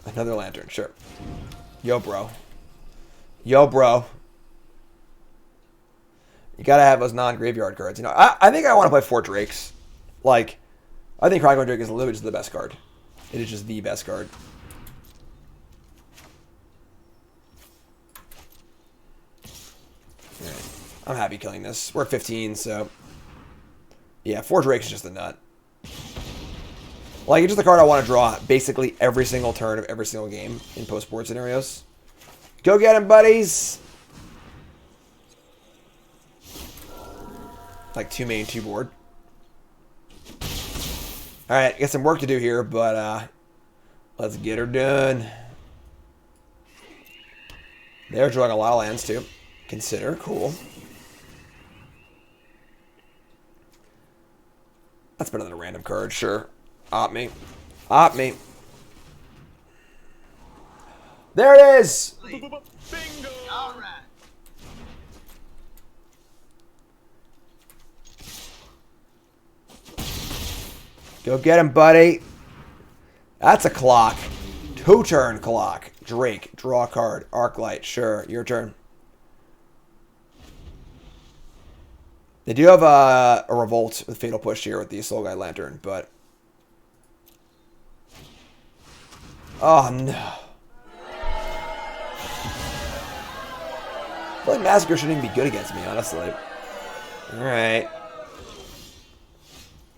Another lantern, sure. Yo, bro. Yo, bro. You gotta have those non-graveyard cards. You know, I think I want to play 4 Drakes. Like, I think Crackling Drake is literally just the best card. It is just the best card. Alright. I'm happy killing this. We're at 15, so... Yeah, 4 Drakes is just a nut. Like, it's just the card I want to draw basically every single turn of every single game in post-board scenarios. Go get him, buddies! Like 2 main, 2 board. Alright, got some work to do here, but let's get her done. They're drawing a lot of lands, too. Consider. Cool. That's better than a random card, sure. Op me. Op me. There it is! Bingo! All right. Go get him, buddy. That's a clock. 2-turn clock. Drake, draw a card. Arclight, sure. Your turn. They do have a revolt with Fatal Push here with the Soul Guide Lantern, but... Oh, no. I feel like Massacre shouldn't even be good against me, honestly. Alright.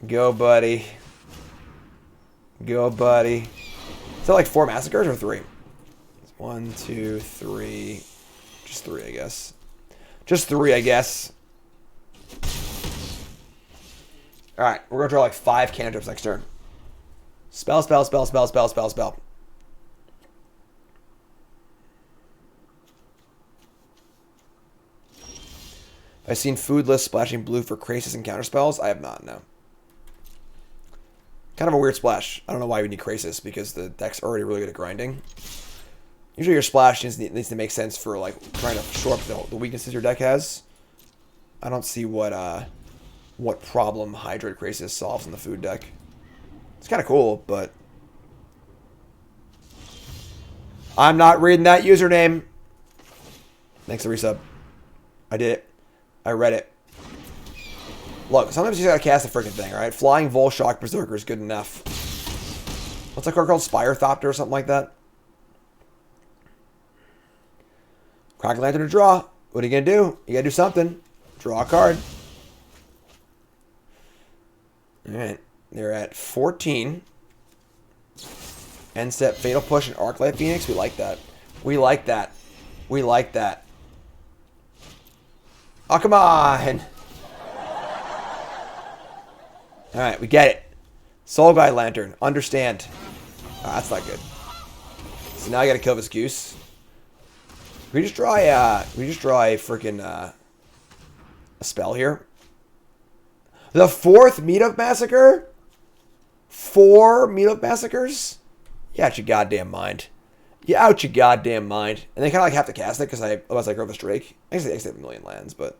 Go, buddy. Go, buddy. Is that like 4 Massacres or 3? 1, 2, 3. Just 3, I guess. Just 3, I guess. Alright, we're going to draw like 5 cantrips next turn. Spell, spell, spell, spell, spell, spell, spell. I've seen Foodless splashing blue for Krasis and counterspells. I have not, no. Kind of a weird splash. I don't know why we need Krasis, because the deck's already really good at grinding. Usually your splash needs to make sense for like trying to shore up the weaknesses your deck has. I don't see what problem Hydroid Krasis solves in the food deck. It's kind of cool, but... I'm not reading that username. Thanks for resub. I did it. I read it. Look, sometimes you just gotta cast the freaking thing, alright? Flying Volshock Berserker is good enough. What's that card called? Spire Thopter or something like that? Crackling Lantern to draw. What are you gonna do? You gotta do something. Draw a card. Alright. They're at 14. End step, Fatal Push, and Arclight Phoenix. We like that. We like that. We like that. Oh, come on! Alright, we get it. Soul Guide Lantern. Understand. Oh, that's not good. So now I gotta kill this goose. We just draw a freaking a spell here. The 4th Meetup Massacre? 4 Meetup Massacres? You out your goddamn mind. You out your goddamn mind. And they kind of like have to cast it because otherwise I grow this Drake. I guess they have a million lands, but...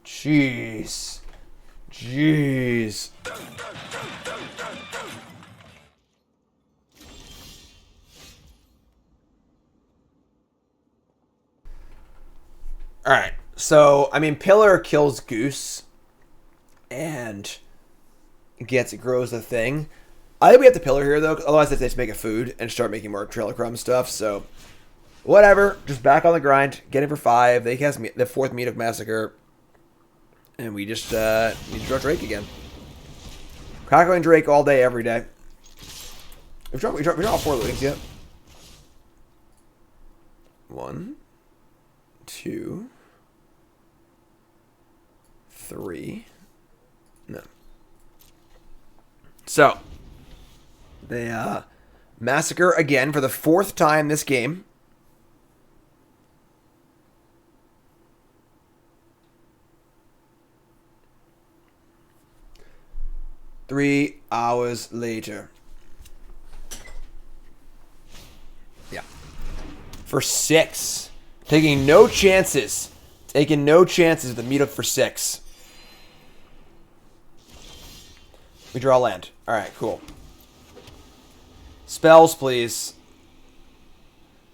Jeez. Jeez. Alright. So, I mean, Pillar kills Goose. And grows the thing. I think we have to Pillar here, though. Otherwise, they just make a food and start making more Trailer Crumb stuff. So, whatever. Just back on the grind. Get it for 5. They cast the 4th Meetup Massacre. And we just need to draw Drake again. Crackling Drake all day, every day. We draw all 4 lootings yet. 1, 2, 3. No. So, they massacre again for the 4th time this game. Three hours later. Yeah. For 6. Taking no chances. Taking no chances with the meetup for 6. We draw land. Alright, cool. Spells, please.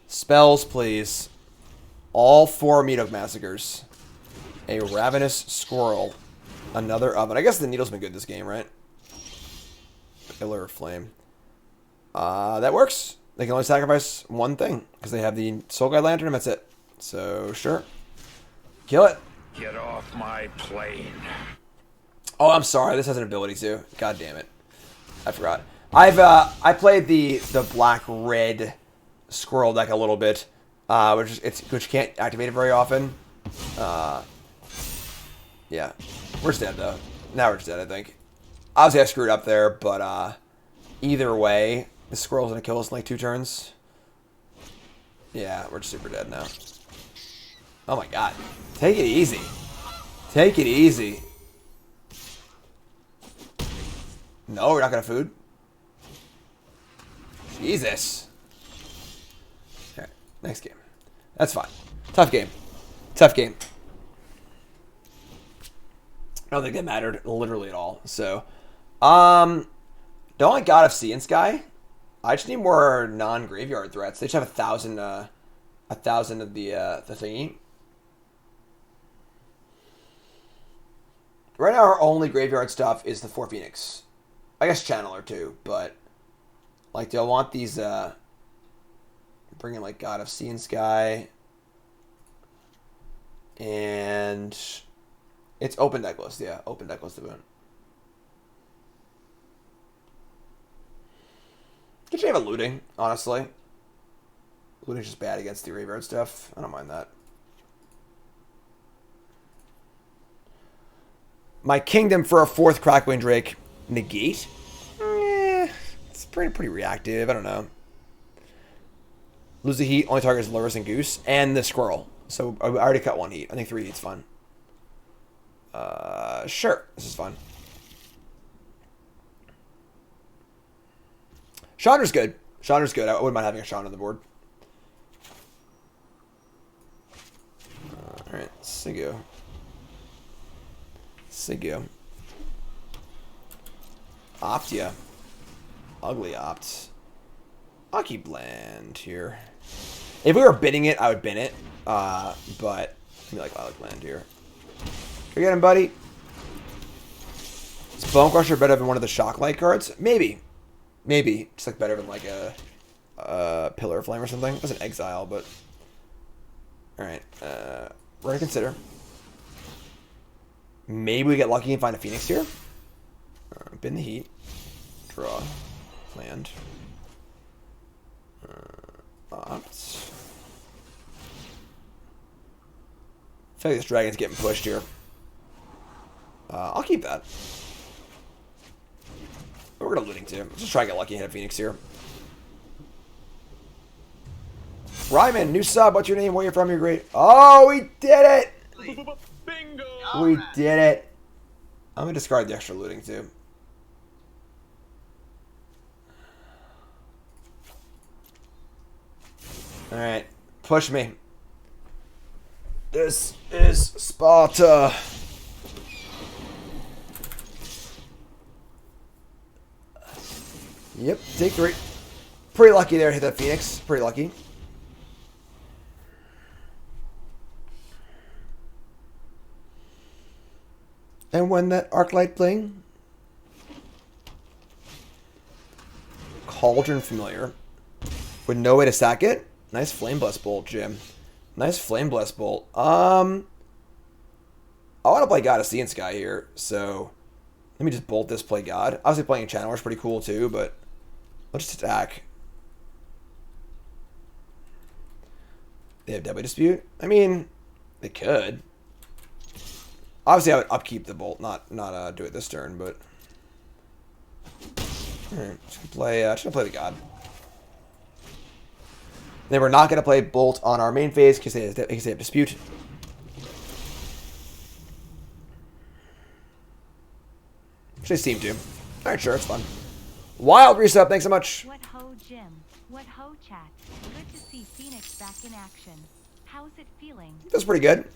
Spells, please. All 4 meetup massacres. A ravenous squirrel. Another oven. I guess the needle's been good this game, right? Pillar flame. That works. They can only sacrifice one thing because they have the Soul Guide Lantern and that's it. So, sure. Kill it. Get off my plane. Oh, I'm sorry. This has an ability too. God damn it. I forgot. I played the black-red squirrel deck a little bit, which can't activate it very often. Yeah. We're just dead though. Now we're just dead, I think. Obviously I screwed up there, but either way, the squirrel's gonna kill us in like 2 turns. Yeah, we're just super dead now. Oh my god. Take it easy. Take it easy. No, we're not gonna food. Jesus. Alright, next game. That's fine. Tough game. Tough game. I don't think that mattered literally at all. So, don't like God of Sea and Sky. I just need more non-graveyard threats. They just have 1,000 of the thingy. Right now, our only graveyard stuff is the 4 Phoenix. I guess Channeler too, but like, do I want these? Bring in like God of Sea and Sky, and it's open decklist. Yeah, open decklist event. Could you have a looting? Honestly, looting's just bad against the graveyard stuff. I don't mind that. My kingdom for a 4th Crackling Drake. Negate? It's pretty reactive. I don't know. Lose the heat. Only targets Lotus and Goose. And the squirrel. So I already cut 1 heat. I think 3 heat's fine. Sure. This is fun. Chandra's good. Chandra's good. I wouldn't mind having a Chandra on the board. Alright. Sigo. Optia. Ugly opt. I'll keep land here. If we were bidding it, I would bin it. But I like land here. Can we get him, buddy? Is Bone Crusher better than one of the Shock Light cards? Maybe. Maybe. Just like better than like a Pillar of Flame or something. That's an exile, but alright. We're gonna consider. Maybe we get lucky and find a Phoenix here. Bin the heat. Draw. Land. Opt. I feel like this dragon's getting pushed here. I'll keep that. We're gonna looting too. Let's just try to get lucky and hit a Phoenix here. Ryman, new sub. What's your name? Where you from? You're great. Oh, we did it! Bingo! We did it. I'm gonna discard the extra looting too. Alright. Push me. This is Sparta. Yep, take 3. Pretty lucky there to hit that Phoenix. Pretty lucky. And when that Arclight Bling. Cauldron Familiar. With no way to sack it. Nice Flame Blast Bolt, Jim. Nice Flame Blast Bolt. I want to play God of Sea and Sky here, so let me just bolt this, play God. Obviously playing a Channeler is pretty cool too, but let's just attack. They have Deadly Dispute? I mean, they could. Obviously I would upkeep the bolt, not do it this turn, but Alright, just gonna play the God. Then we're not gonna play Bolt on our main phase because they have Dispute. Which they seem to. Alright, sure, it's fun. Wild resub, thanks so much. What ho, Jim? What ho, chat? Good to see Phoenix back in action. How's it feeling? Feels pretty good.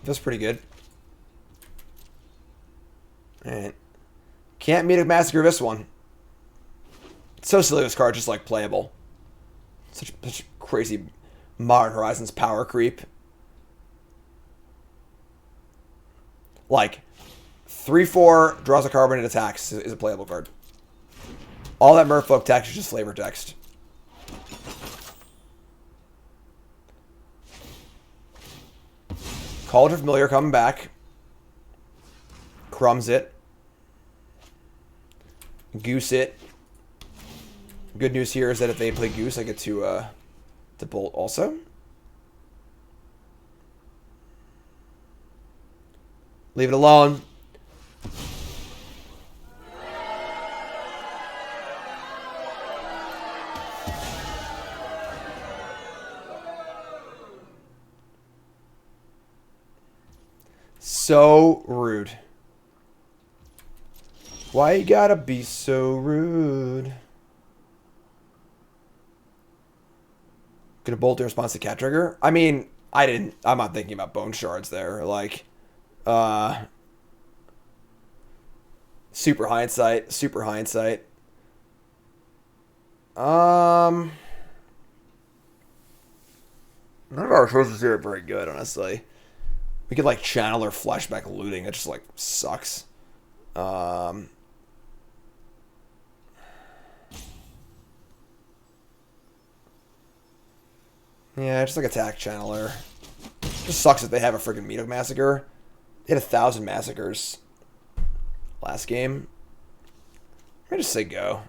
Feels pretty good. Alright. Can't meet a Massacre this one. It's so silly this card's just like playable. Such crazy Modern Horizons power creep. Like 3/4 draws a card and attacks is a playable card. All that Merfolk text is just flavor text. Cauldron Familiar coming back. Crumbs it. Goose it. Good news here is that if they play Goose, I get to Bolt also. Leave it alone. So rude. Why you gotta be so rude? Gonna bolt in response to Cat Trigger? I mean, I'm not thinking about Bone Shards there. Like, super hindsight. None of our choices here are very good, honestly. We could, like, channel or flashback looting. It just, like, sucks. Yeah, just like attack channeler. Just sucks that they have a freaking Meat Massacre. They had 1,000 massacres last game. I just say go.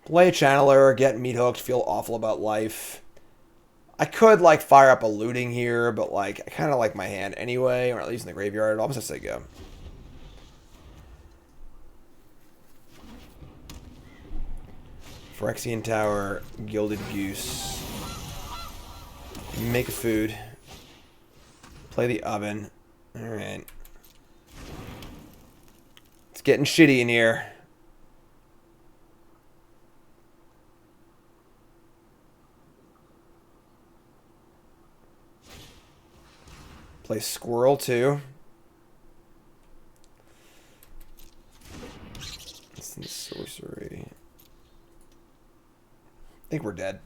Play channeler, get meat hooked, feel awful about life. I could like fire up a looting here, but like I kind of like my hand anyway, or at least in the graveyard. I'll just say go. Phyrexian Tower, Gilded Goose. Make a food. Play the oven. Alright. It's getting shitty in here. Play Squirrel too. It's the sorcery. I think we're dead.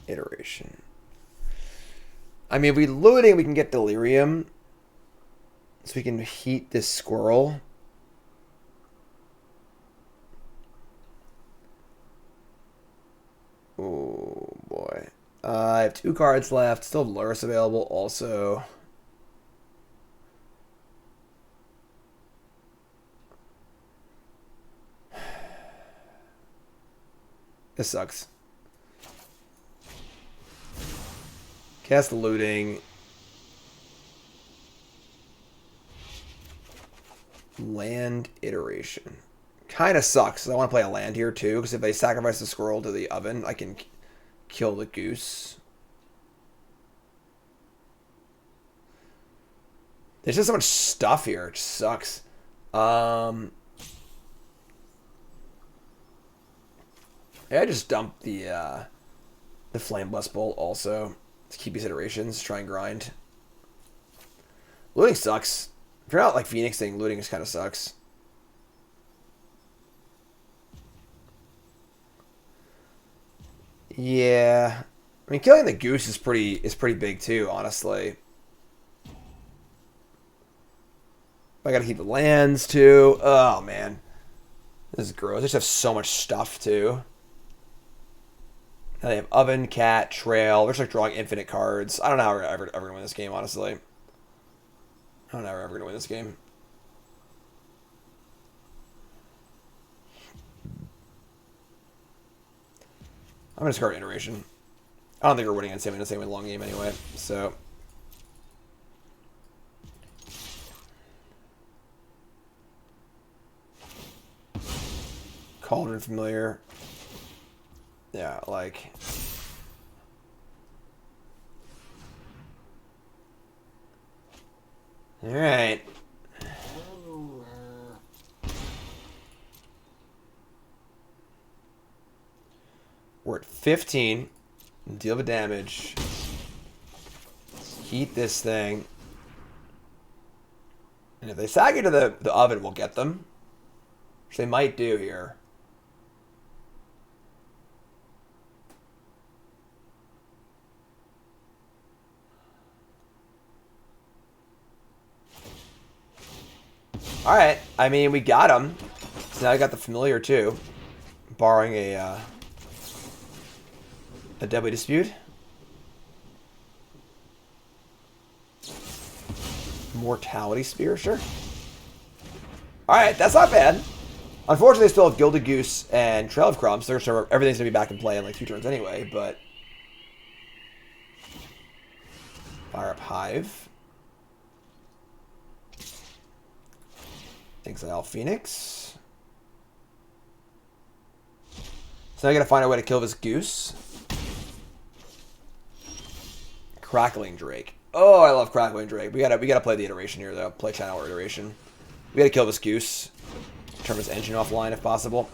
Iteration. I mean, if we looting, we can get Delirium. So we can heat this Squirrel. Oh, boy. I have 2 cards left. Still Lurrus available also. This sucks. Cast looting. Land iteration. Kind of sucks. I want to play a land here too, because if they sacrifice the squirrel to the oven, I can kill the goose. There's just so much stuff here. It just sucks. Yeah, I just dumped the Flame Blast Bolt also. To keep these iterations, try and grind. Looting sucks. If you're not like Phoenix thing, looting just kind of sucks. Yeah. I mean, killing the goose is pretty big too, honestly. I gotta keep the lands too. Oh man. This is gross. I just have so much stuff too. Now they have Oven, Cat, Trail. They're just like drawing infinite cards. I don't know how we're ever going to win this game, honestly. I don't know how we're ever going to win this game. I'm going to discard Iteration. I don't think we're winning in the same long game anyway, so... Cauldron Familiar. Yeah, like... Alright. We're at 15. Deal the damage. Heat this thing. And if they sag into the oven, we'll get them. Which they might do here. Alright, I mean, we got him. So now I got the familiar too. Barring a Deadly Dispute. Mortality Spear, sure. Alright, that's not bad. Unfortunately, they still have Gilded Goose and Trail of Crumbs. So everything's going to be back in play in like 2 turns anyway, but... Fire up Hive. Exile Phoenix. So now I gotta find a way to kill this goose. Crackling Drake. Oh, I love Crackling Drake. We gotta play the iteration here though. Play channel iteration. We gotta kill this goose. Turn his engine offline if possible.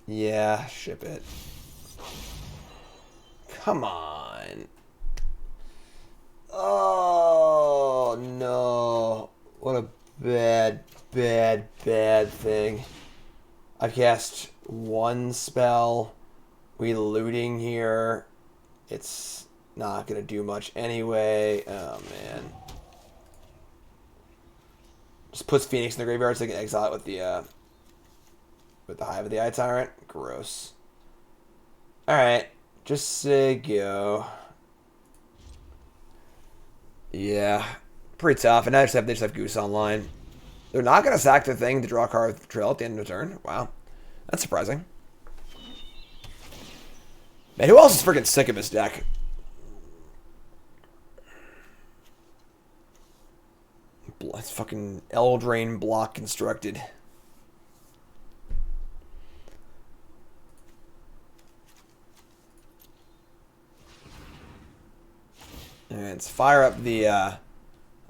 Yeah, ship it. Come on. Oh, no. What a bad, bad, bad thing. I cast 1 spell. We looting here. It's not going to do much anyway. Oh, man. Just puts Phoenix in the graveyard so they can exile it with the Hive of the Eye Tyrant. Gross. Alright. Just say go. Yeah. Pretty tough. And now they just have Goose online. They're not going to sack the thing to draw a card with Trail at the end of the turn. Wow. That's surprising. Man, who else is freaking sick of this deck? It's fucking Eldraine block constructed. And let's fire up the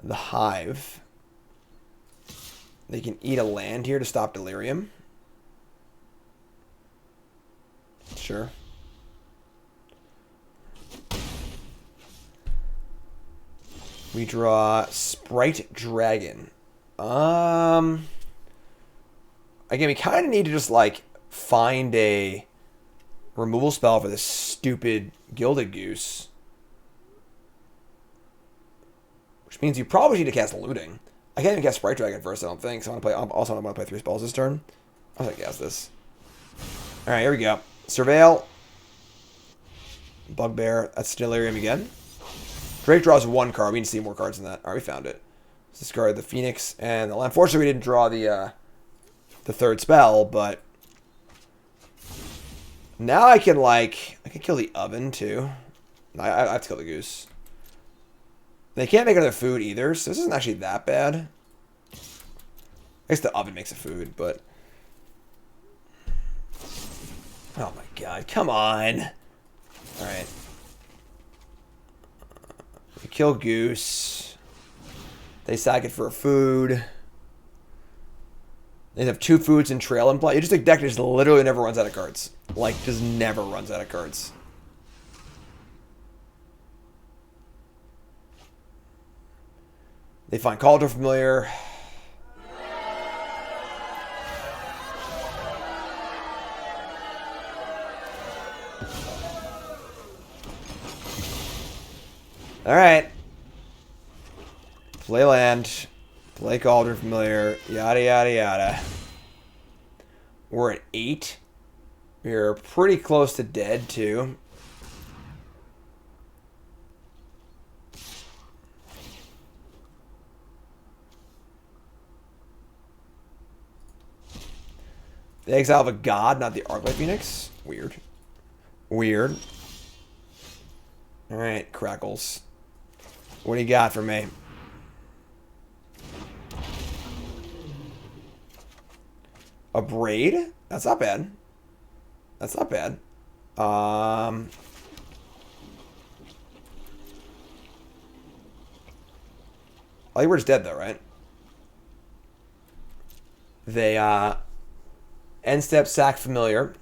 Hive. They can eat a land here to stop Delirium. Sure. We draw Sprite Dragon. Again, we kind of need to just like find a removal spell for this stupid Gilded Goose. Which means you probably need to cast Looting. I can't even cast Sprite Dragon first, I don't think. So I'm also going to play 3 spells this turn. I'm going to cast this. Alright, here we go. Surveil. Bugbear. That's Delirium again. Drake draws 1 card. We need to see more cards than that. Alright, we found it. Let's discard the Phoenix. And unfortunately, we didn't draw the 3rd spell, but... Now I can kill the Oven, too. I have to kill the Goose. They can't make another food either, so this isn't actually that bad. I guess the Oven makes a food, but... Oh my god, come on! Alright. We kill Goose. They sack it for a food. They have 2 foods and Trail in play. It's just a deck that just literally never runs out of cards. Like, just never runs out of cards. They find Cauldron Familiar. Alright. Play land. Play Cauldron Familiar. Yada, yada, yada. We're at 8. We're pretty close to dead, too. The Exile of a God, not the Arclight Phoenix. Weird. Weird. Alright, Crackles. What do you got for me? A Braid? That's not bad. That's not bad. Lightward's dead though, right? They end step sack familiar.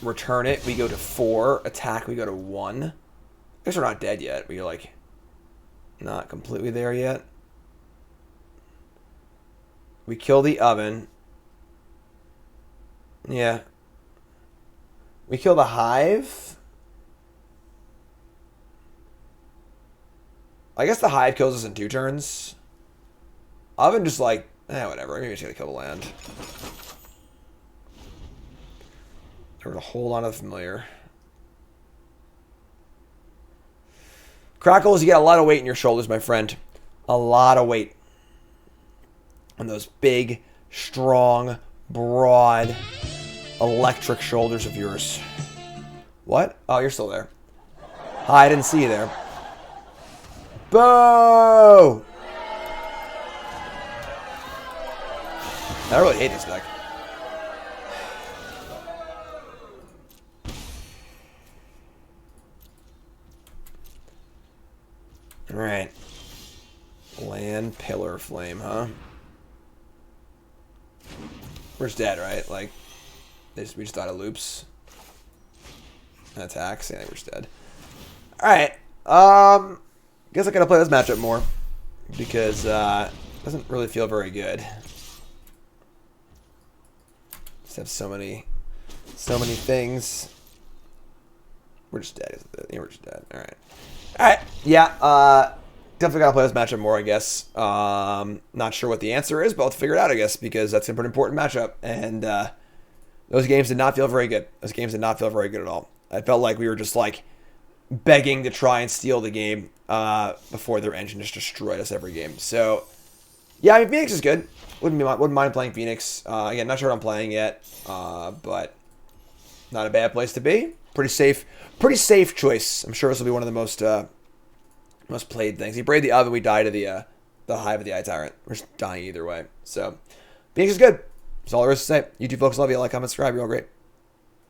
Return it. We go to 4. Attack. We go to 1. I guess we're not dead yet. We're like not completely there yet. We kill the oven. Yeah. We kill the hive. I guess the hive kills us in 2 turns. Oven just like, whatever. Maybe just gotta kill the land. We're gonna hold on to the familiar. Crackles, you got a lot of weight in your shoulders, my friend. A lot of weight. On those big, strong, broad, electric shoulders of yours. What? Oh, you're still there. Hi, I didn't see you there. Boo! I really hate this deck. Alright. Land Pillar Flame, huh? We're just dead, right? Like, we just thought of loops. And attacks. Yeah, I think we're just dead. Alright. Guess I gotta play this matchup more. Because, it doesn't really feel very good. Just have so many things. We're just dead. Yeah, we're just dead. Alright. Alright, yeah, definitely gotta play this matchup more, I guess. Not sure what the answer is, but I'll figure it out, I guess, because that's a pretty important matchup. And those games did not feel very good. Those games did not feel very good at all. I felt like we were just, like, begging to try and steal the game before their engine just destroyed us every game. So, yeah, I mean, Phoenix is good. Wouldn't mind playing Phoenix. Again, not sure what I'm playing yet, but not a bad place to be. Pretty safe choice. I'm sure this will be one of the most played things. He braved the oven, we die to the hive of the Eye Tyrant. We're just dying either way. So, Phoenix is good. That's all there is to say. YouTube folks, love you. Like, comment, subscribe. You're all great.